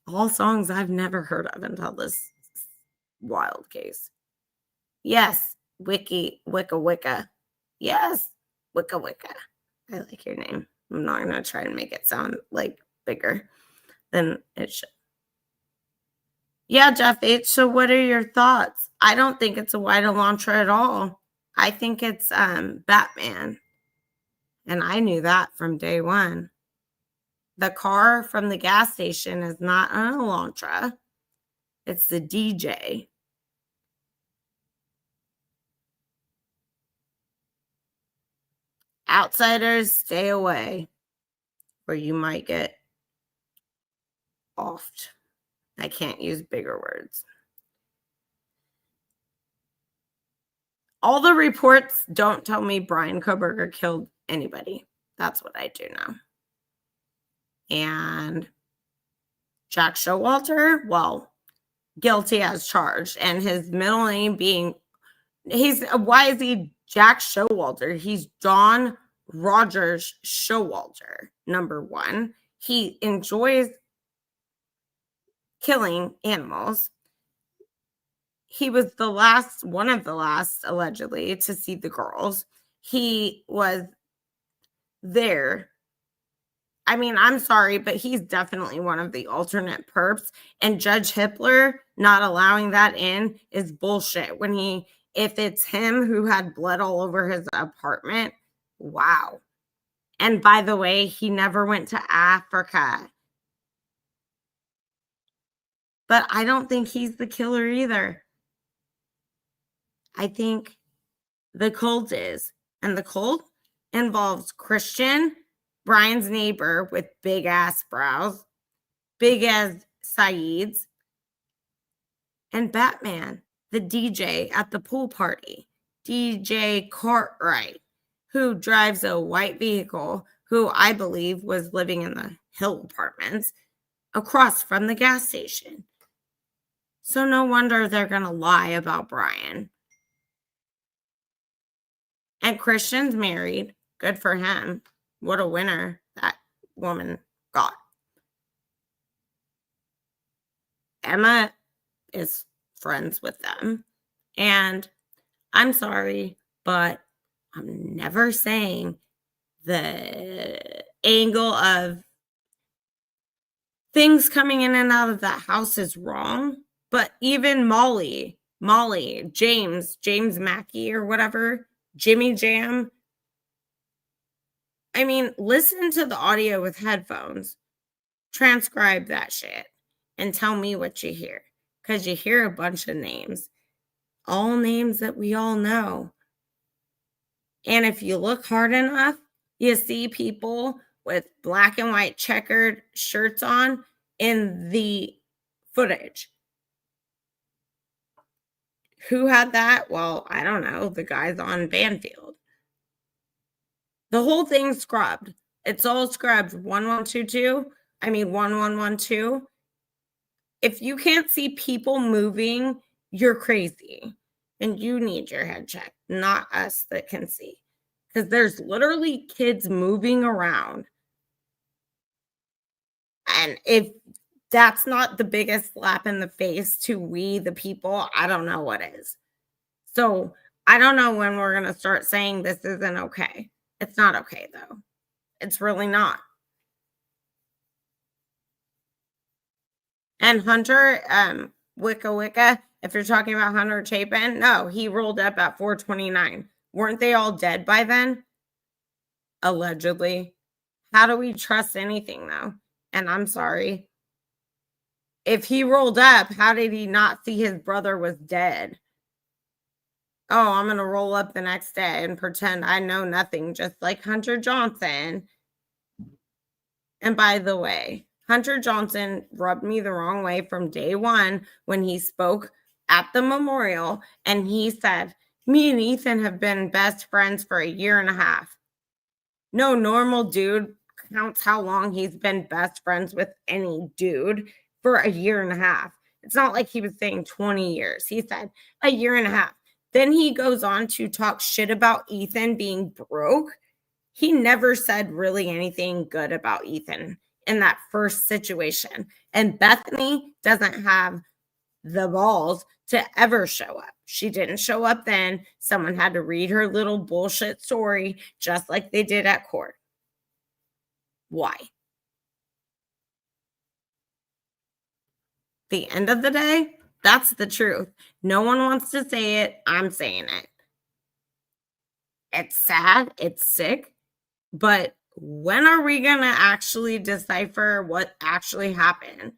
All songs I've never heard of until this wild case. Yes, Wicca. Yes, Wicca. I like your name. I'm not going to try and make it sound like bigger than it should. Yeah, Jeff H. So what are your thoughts? I don't think it's a white Elantra at all. I think it's Batman. And I knew that from day one. The car from the gas station is not an Elantra. It's the DJ. Outsiders, stay away, or you might get offed. I can't use bigger words. All the reports don't tell me Bryan Kohberger killed anybody. That's what I do know. And Jack Showalter, well, guilty as charged. And his middle name being, why is he Jack Showalter? He's John Rogers Showalter, number one. He enjoys killing animals. He was one of the last, allegedly, to see the girls. He was there. I mean, I'm sorry, but he's definitely one of the alternate perps. And Judge Hippler not allowing that in is bullshit. If it's him who had blood all over his apartment, wow. And by the way, he never went to Africa. But I don't think he's the killer either. I think the cult is. And the cult involves Christian, Brian's neighbor with big ass brows, big as Saeed's, and Batman, the DJ at the pool party, DJ Cartwright, who drives a white vehicle, who I believe was living in the Hill Apartments across from the gas station. So no wonder they're going to lie about Bryan. And Christian's married. Good for him. What a winner that woman got. Emma is friends with them. And I'm sorry, but I'm never saying the angle of things coming in and out of that house is wrong. But even Molly, James Mackey or whatever, Jimmy Jam. I mean, listen to the audio with headphones, transcribe that shit, and tell me what you hear. Because you hear a bunch of names, all names that we all know. And if you look hard enough, you see people with black and white checkered shirts on in the footage. Who had that? Well, I don't know. The guys on Banfield. The whole thing's scrubbed. It's all scrubbed. 1112. If you can't see people moving, you're crazy. And you need your head checked, not us that can see. Because there's literally kids moving around. And if that's not the biggest slap in the face to we, the people, I don't know what is. So I don't know when we're going to start saying this isn't okay. It's not okay, though. It's really not. And Hunter, Wicca, if you're talking about Hunter Chapin, no, he rolled up at 429. Weren't they all dead by then? Allegedly. How do we trust anything, though? And I'm sorry. If he rolled up, how did he not see his brother was dead? Oh, I'm going to roll up the next day and pretend I know nothing, just like Hunter Johnson. And by the way, Hunter Johnson rubbed me the wrong way from day one when he spoke at the memorial. And he said, me and Ethan have been best friends for 1.5 years. No normal dude counts how long he's been best friends with any dude for 1.5 years. It's not like he was saying 20 years. He said 1.5 years. Then he goes on to talk shit about Ethan being broke. He never said really anything good about Ethan in that first situation. And Bethany doesn't have the balls to ever show up. She didn't show up then. Someone had to read her little bullshit story just like they did at court. Why? The end of the day, that's the truth. No one wants to say it. I'm saying it. It's sad. It's sick. But when are we going to actually decipher what actually happened?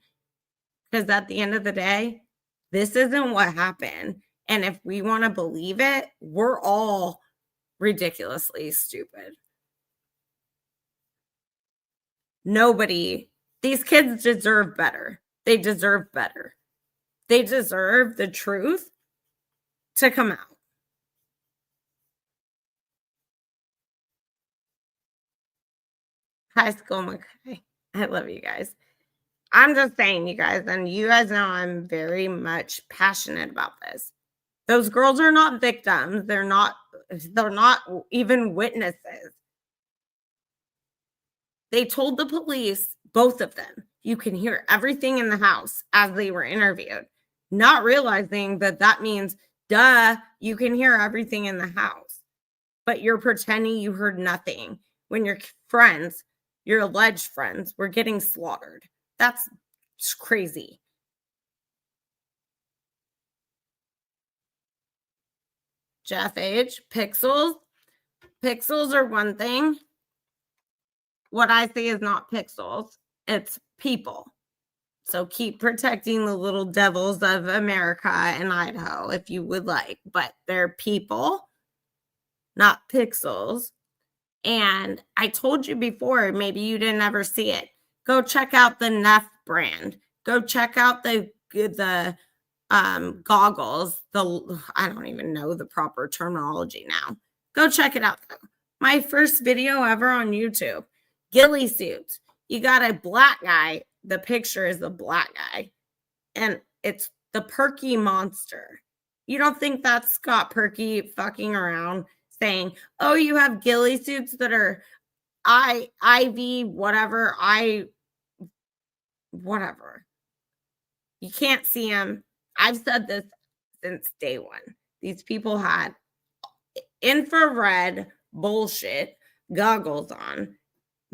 Because at the end of the day, this isn't what happened. And if we want to believe it, we're all ridiculously stupid. Nobody, these kids deserve better. They deserve better. They deserve the truth to come out. High School McCoy. I love you guys. I'm just saying, you guys, and you guys know I'm very much passionate about this. Those girls are not victims. They're not even witnesses. They told the police, both of them, you can hear everything in the house as they were interviewed, not realizing that that means, duh, you can hear everything in the house, but you're pretending you heard nothing when your friends, your alleged friends, were getting slaughtered. That's crazy. Jeff H. Pixels. Pixels are one thing. What I say is not pixels, it's people. So keep protecting the little devils of America and Idaho if you would like, but they're people, not pixels. And I told you before, maybe you didn't ever see it. Go check out the Neff brand. Go check out the goggles. I don't even know the proper terminology now. Go check it out though. My first video ever on YouTube. Ghillie suits. You got a black guy. The picture is the black guy. And it's the Perky monster. You don't think that's Scott Perky fucking around saying, oh, you have ghillie suits that are IV, whatever, whatever. You can't see them. I've said this since day one. These people had infrared bullshit goggles on.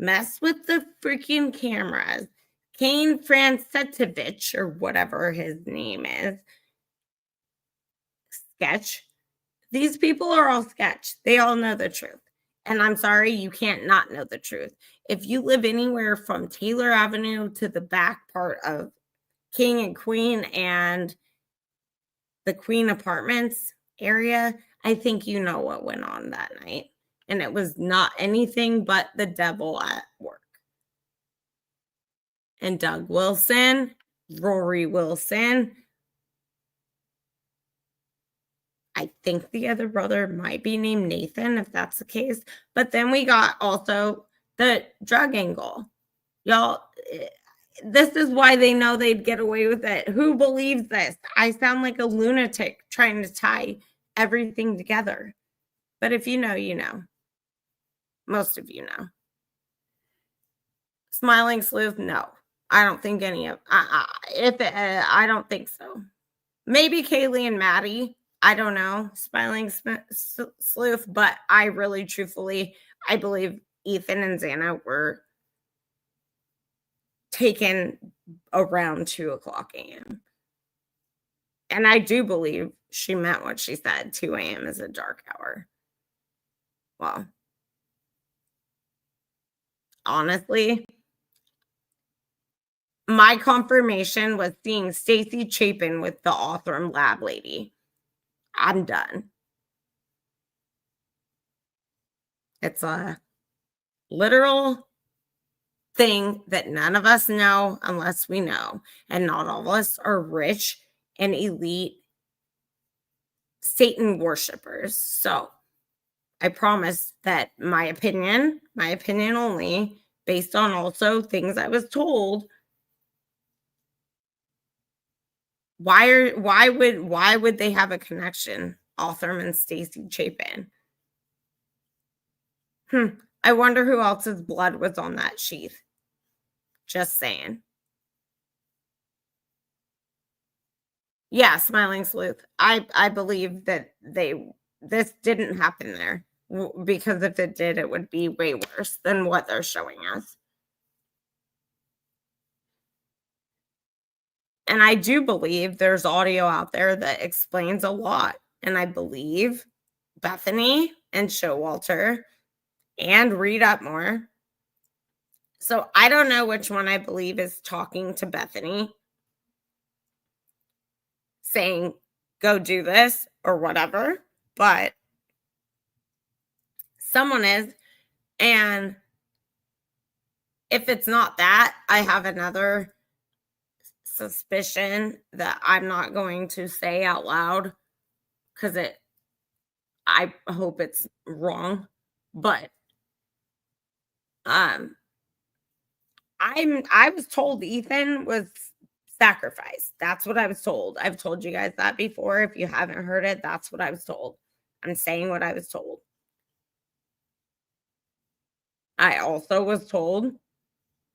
Mess with the freaking cameras. Kane Francetevich, or whatever his name is, sketch. These people are all sketch. They all know the truth. And I'm sorry, you can't not know the truth. If you live anywhere from Taylor Avenue to the back part of King and Queen and the Queen Apartments area, I think you know what went on that night. And it was not anything but the devil at work. And Doug Wilson, Rory Wilson, I think the other brother might be named Nathan, if that's the case. But then we got also the drug angle. Y'all, this is why they know they'd get away with it. Who believes this? I sound like a lunatic trying to tie everything together. But if you know, you know. Most of you know. Smiling Sleuth, no. I don't think any of I don't think so. Maybe Kaylee and Maddie. I don't know. Smiling Sleuth, but I really truthfully, I believe Ethan and Xana were taken around 2:00 a.m. And I do believe she meant what she said. 2 a.m. is a dark hour. Well, honestly, my confirmation was seeing Stacy Chapin with the Othram lab lady. I'm done. It's a literal thing that none of us know unless we know. And not all of us are rich and elite Satan worshipers. So I promise that my opinion only, based on also things I was told. Why would they have a connection, Othram and Stacy Chapin? I wonder who else's blood was on that sheath. Just saying. Yeah, Smiling Sleuth. I believe that this didn't happen there, because if it did, it would be way worse than what they're showing us. And I do believe there's audio out there that explains a lot. And I believe Bethany and Showalter and Reed Upmore. So I don't know which one I believe is talking to Bethany, saying, go do this or whatever, but someone is. And If it's not that, I have another suspicion that I'm not going to say out loud because I hope it's wrong. But I was told Ethan was sacrificed. That's what I was told. I've told you guys that before. If you haven't heard it, that's what I was told. I'm saying what I was told. I also was told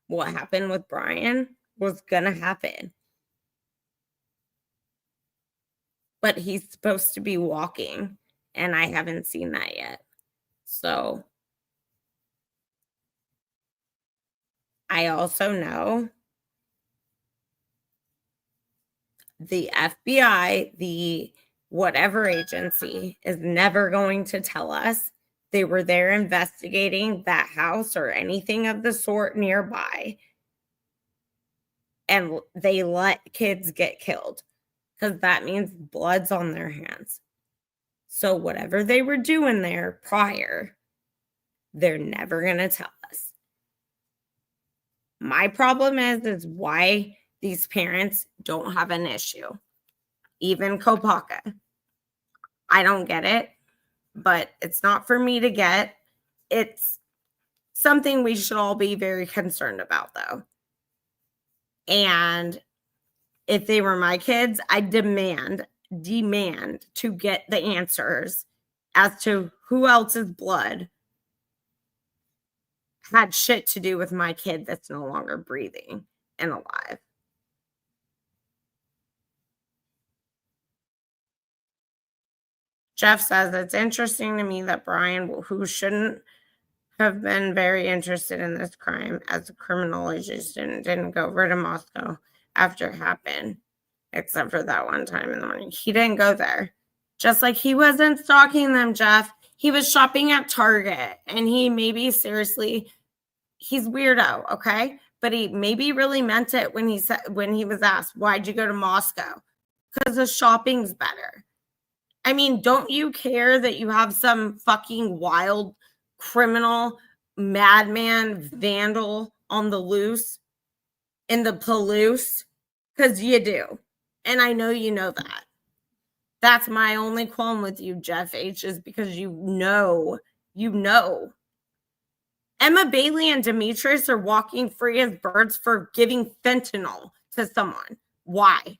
what happened with Bryan was gonna happen. But he's supposed to be walking, and I haven't seen that yet. So I also know the FBI, the whatever agency, is never going to tell us they were there investigating that house or anything of the sort nearby, and they let kids get killed, because that means blood's on their hands. So whatever they were doing there prior, they're never going to tell us. My problem is why these parents don't have an issue. Even Kopaka. I don't get it, but it's not for me to get. It's something we should all be very concerned about, though. And if they were my kids, I demand to get the answers as to who else's blood had shit to do with my kid that's no longer breathing and alive. Jeff says, it's interesting to me that Bryan, who shouldn't have been very interested in this crime as a criminology student, didn't go over to Moscow after it happened, except for that one time in the morning. He didn't go there. Just like he wasn't stalking them, Jeff. He was shopping at Target, and he maybe seriously, he's weirdo, okay? But he maybe really meant it when he was asked, why'd you go to Moscow? Because the shopping's better. I mean, don't you care that you have some fucking wild criminal, madman, vandal on the loose in the Palouse? Because you do. And I know you know that. That's my only qualm with you, Jeff H., is because you know. Emma Bailey and Demetrius are walking free as birds for giving fentanyl to someone. Why?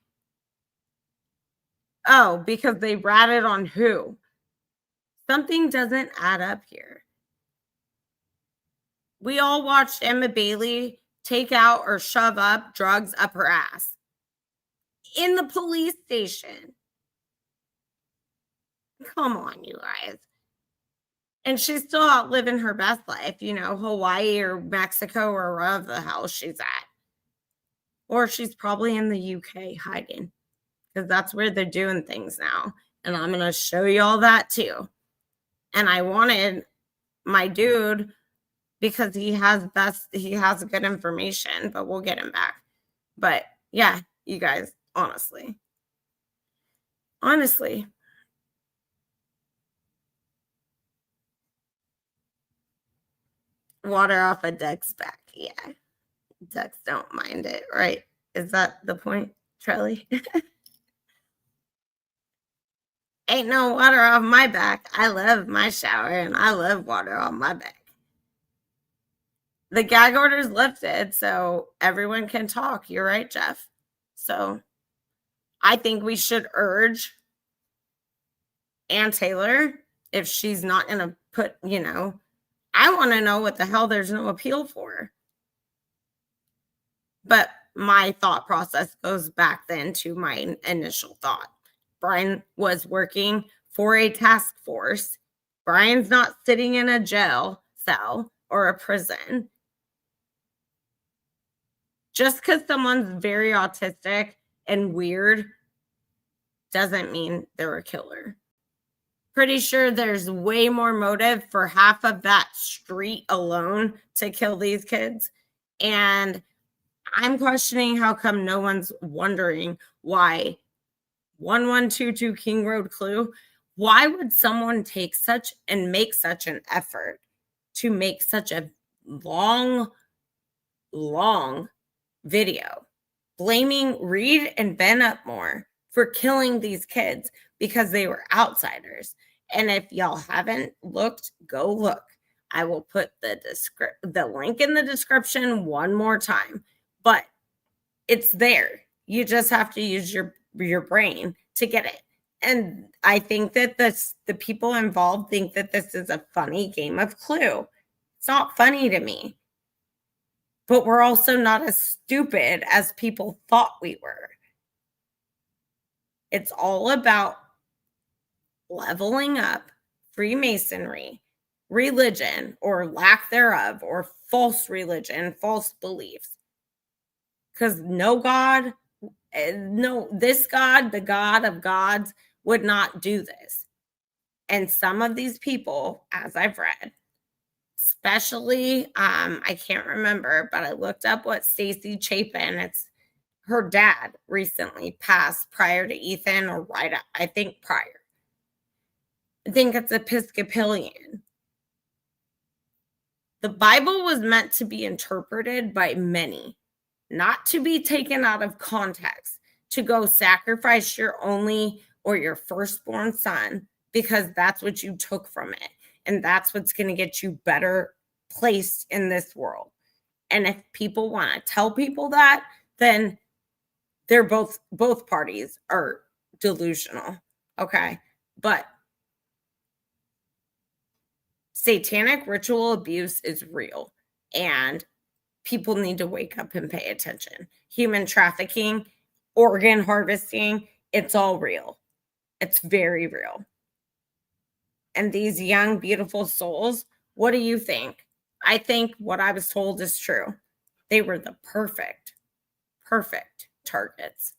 Oh, because they ratted on who? Something doesn't add up here. We all watched Emma Bailey take out or shove up drugs up her ass in the police station. Come on, you guys. And she's still out living her best life, Hawaii or Mexico or wherever the hell she's at. Or she's probably in the UK hiding, because that's where they're doing things now. And I'm going to show you all that too. And I wanted my dude, because he has good information, but we'll get him back. But yeah, you guys, honestly, water off a duck's back. Yeah, ducks don't mind it, right? Is that the point, Trelly? Ain't no water off my back. I love my shower, and I love water on my back. The gag order's lifted, so everyone can talk. You're right, Jeff. So I think we should urge Ann Taylor, if she's not going to put, I want to know what the hell there's no appeal for. But my thought process goes back then to my initial thought. Bryan was working for a task force. Bryan's not sitting in a jail cell or a prison. Just because someone's very autistic and weird doesn't mean they're a killer. Pretty sure there's way more motive for half of that street alone to kill these kids. And I'm questioning how come no one's wondering why 1122 King Road Clue, why would someone take such and make such an effort to make such a long long video blaming Reed and Ben Upmore for killing these kids because they were outsiders. And if y'all haven't looked, go look. I will put the link in the description one more time, but it's there. You just have to use your brain to get it. And I think that the people involved think that this is a funny game of Clue. It's not funny to me. But we're also not as stupid as people thought we were. It's all about leveling up Freemasonry, religion, or lack thereof, or false religion, false beliefs. Because this God, the God of gods, would not do this. And some of these people, as I've read, especially, I can't remember, but I looked up what Stacy Chapin, it's her dad recently passed prior to Ethan, or I think prior. I think it's Episcopalian. The Bible was meant to be interpreted by many, not to be taken out of context, to go sacrifice your only or your firstborn son because that's what you took from it. And that's what's going to get you better placed in this world. And if people want to tell people that, then they're both parties are delusional. Okay. But satanic ritual abuse is real. And people need to wake up and pay attention. Human trafficking, organ harvesting, it's all real. It's very real. And these young, beautiful souls, what do you think? I think what I was told is true. They were the perfect targets.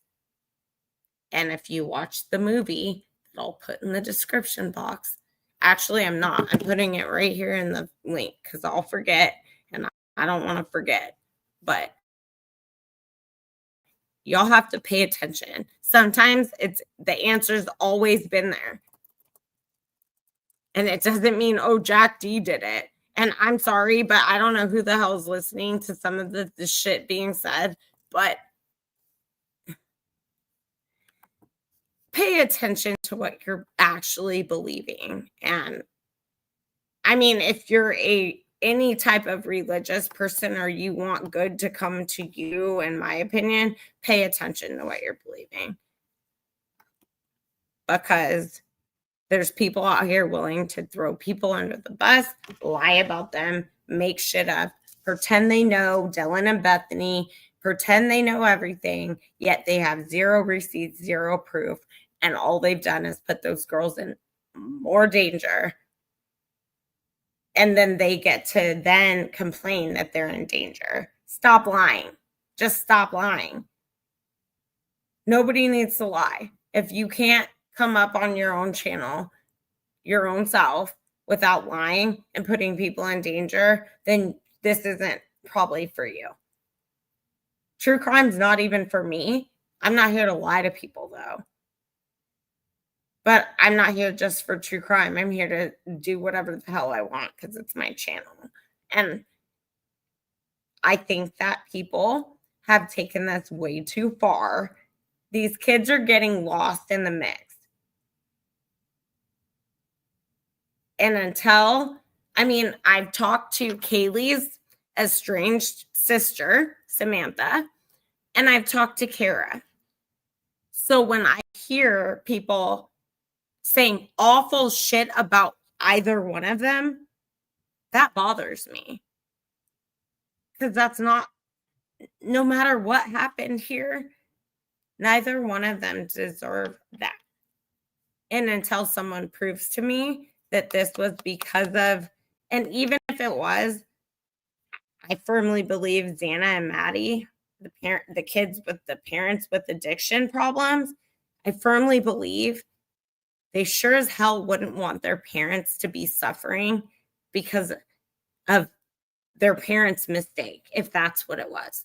And if you watch the movie that I'll put in the description box, actually, I'm not. I'm putting it right here in the link because I'll forget. And I don't want to forget. But y'all have to pay attention. Sometimes the answer's always been there. And it doesn't mean, oh, Jack D did it. And I'm sorry, but I don't know who the hell is listening to some of the shit being said. But pay attention to what you're actually believing. And I mean, if you're any type of religious person or you want good to come to you, in my opinion, pay attention to what you're believing. Because there's people out here willing to throw people under the bus, lie about them, make shit up, pretend they know Dylan and Bethany, pretend they know everything, yet they have zero receipts, zero proof, and all they've done is put those girls in more danger. And then they get to then complain that they're in danger. Stop lying. Just stop lying. Nobody needs to lie. If you can't come up on your own channel, your own self, without lying and putting people in danger, then this isn't probably for you. True crime's not even for me. I'm not here to lie to people, though. But I'm not here just for true crime. I'm here to do whatever the hell I want because it's my channel. And I think that people have taken this way too far. These kids are getting lost in the mix. And I've talked to Kaylee's estranged sister, Samantha, and I've talked to Kara. So when I hear people saying awful shit about either one of them, that bothers me. Because that's not, no matter what happened here, neither one of them deserve that. And until someone proves to me that this was because of, and even if it was, I firmly believe Xana and Maddie, the kids with the parents with addiction problems, I firmly believe they sure as hell wouldn't want their parents to be suffering because of their parents' mistake, if that's what it was.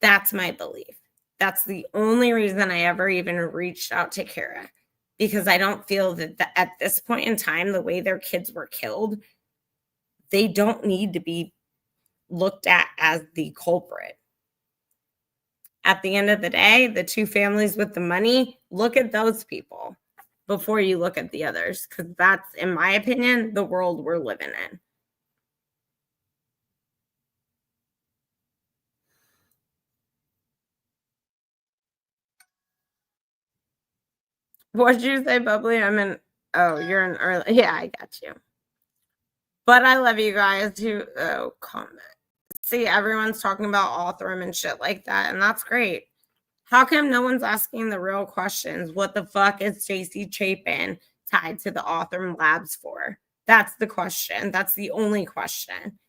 That's my belief. That's the only reason I ever even reached out to Kara, because I don't feel that at this point in time, the way their kids were killed, they don't need to be looked at as the culprit. At the end of the day, the two families with the money, look at those people before you look at the others, because that's, in my opinion, the world we're living in. What'd you say, Bubbly? Oh, you're in early. Yeah, I got you. But I love you guys who, comment. See, everyone's talking about Author and shit like that, and that's great. How come no one's asking the real questions? What the fuck is Stacy Chapin tied to the Author Labs for? That's the question. That's the only question.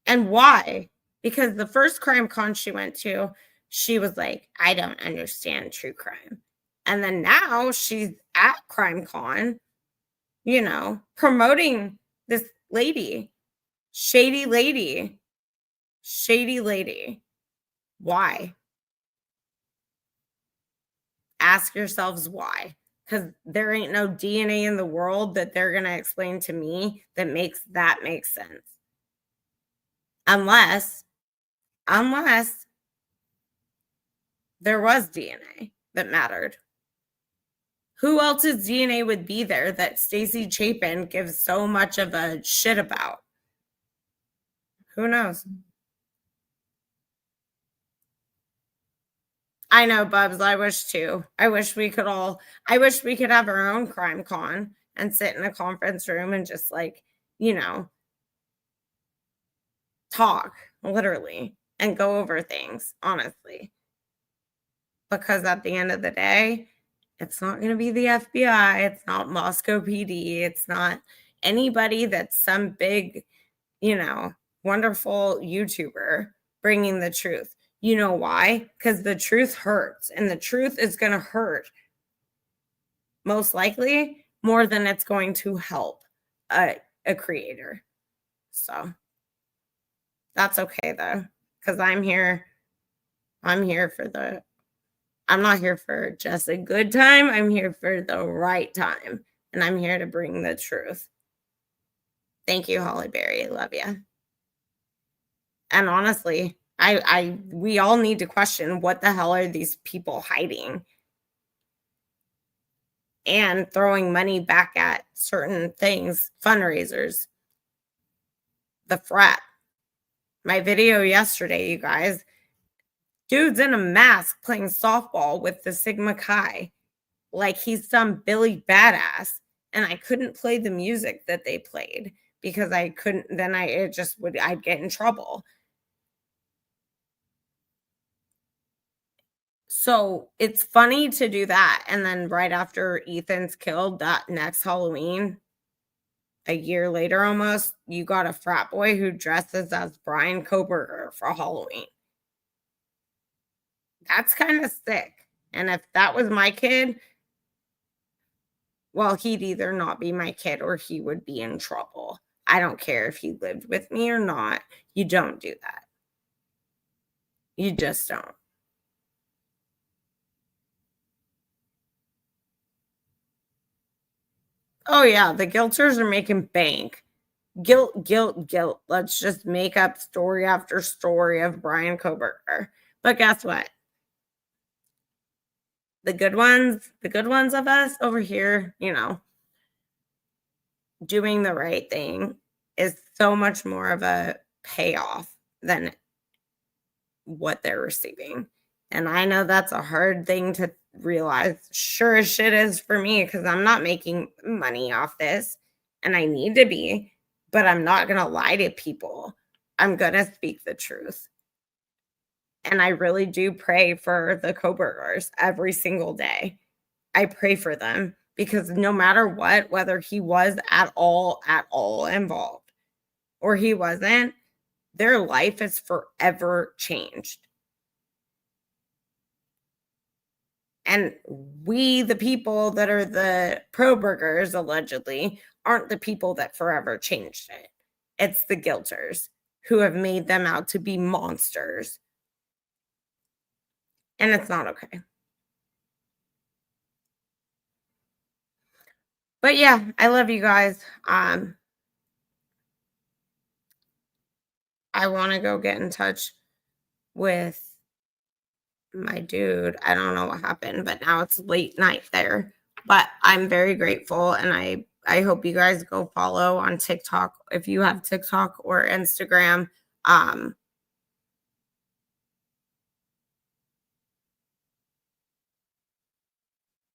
And why? Because the first crime con she went to, she was like, I don't understand true crime. And then now she's at Crime Con, promoting this lady, shady lady. Why? Ask yourselves why. Because there ain't no DNA in the world that they're going to explain to me that makes sense. Unless there was DNA that mattered. Who else's DNA would be there that Stacy Chapin gives so much of a shit about? Who knows? I know, Bubs. I wish too. I wish we could have our own crime con and sit in a conference room and just talk literally and go over things, honestly. Because at the end of the day, it's not going to be the FBI. It's not Moscow PD. It's not anybody that's some big, wonderful YouTuber bringing the truth. You know why? Because the truth hurts, and the truth is going to hurt most likely more than it's going to help a creator. So that's okay though, because I'm not here for just a good time. I'm here for the right time, and I'm here to bring the truth. Thank you, Holly Berry. Love you. And honestly, we all need to question, what the hell are these people hiding? And throwing money back at certain things, fundraisers. The frat. My video yesterday, you guys. Dude's in a mask playing softball with the Sigma Chi. Like he's some Billy Badass. And I couldn't play the music that they played because I couldn't, then I'd get in trouble. So it's funny to do that. And then right after Ethan's killed, that next Halloween, a year later almost, you got a frat boy who dresses as Bryan Kohberger for Halloween. That's kind of sick. And if that was my kid, well, he'd either not be my kid or he would be in trouble. I don't care if he lived with me or not. You don't do that. You just don't. Oh, yeah. The guilters are making bank. Guilt. Let's just make up story after story of Bryan Kohberger. But guess what? The good ones of us over here, doing the right thing is so much more of a payoff than what they're receiving. And I know that's a hard thing to realize. Sure as shit is for me, because I'm not making money off this and I need to be, but I'm not going to lie to people. I'm going to speak the truth. And I really do pray for the Kohbergers every single day. I pray for them because no matter what, whether he was at all involved or he wasn't, their life is forever changed. And we, the people that are the pro-burgers, allegedly, aren't the people that forever changed it. It's the guilters who have made them out to be monsters. And it's not okay. But yeah, I love you guys. I want to go get in touch with my dude. I don't know what happened, but now it's late night there. But I'm very grateful, and I hope you guys go follow on TikTok if you have TikTok or Instagram.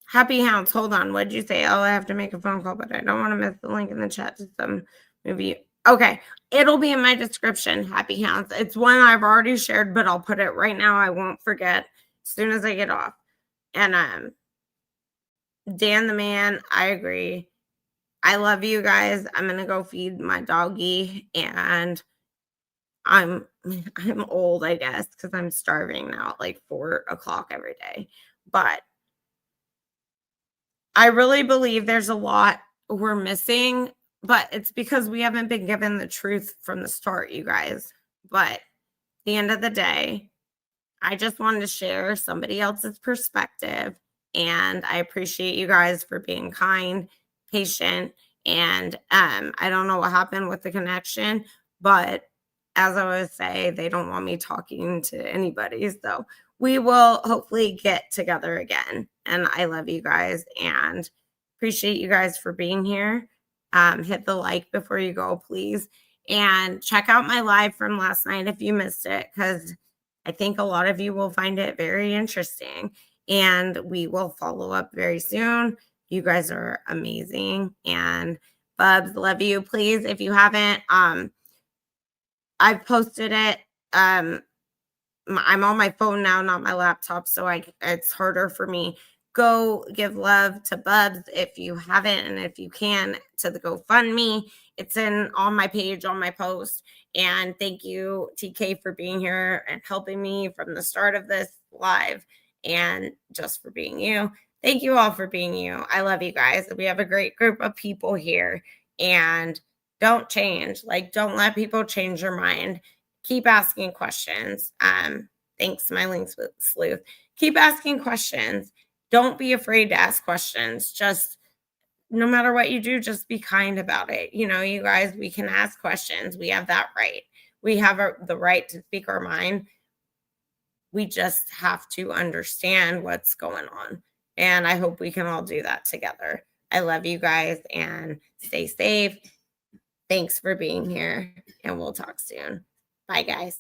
Happy Hounds. Hold on. What'd you say? Oh, I have to make a phone call, but I don't want to miss the link in the chat to some movie. Okay. It'll be in my description. Happy Hounds. It's one I've already shared, but I'll put it right now. I won't forget as soon as I get off. And Dan the man, I agree. I love you guys. I'm gonna go feed my doggy, and I'm old, I guess, because I'm starving now at like 4 o'clock every day. But I really believe there's a lot we're missing, but it's because we haven't been given the truth from the start, you guys. But at the end of the day, I just wanted to share somebody else's perspective. And I appreciate you guys for being kind, patient, and I don't know what happened with the connection, but as I always say, they don't want me talking to anybody. So we will hopefully get together again. And I love you guys and appreciate you guys for being here. Hit the like before you go, please. And check out my live from last night if you missed it, because I think a lot of you will find it very interesting. And we will follow up very soon. You guys are amazing. And Bubs, love you. Please, if you haven't, I've posted it. I'm on my phone now, not my laptop, so it's harder for me. Go give love to Bubs if you haven't, and if you can, to the GoFundMe. It's on my page, on my post. And thank you, TK, for being here and helping me from the start of this live, and just for being you. Thank you all for being you. I love you guys. We have a great group of people here, and don't change. Like, don't let people change your mind. Keep asking questions. Thanks, Smiling Sleuth. Keep asking questions. Don't be afraid to ask questions. Just no matter what you do, just be kind about it. You know, you guys, we can ask questions. We have that right. We have the right to speak our mind. We just have to understand what's going on. And I hope we can all do that together. I love you guys and stay safe. Thanks for being here, and we'll talk soon. Bye, guys.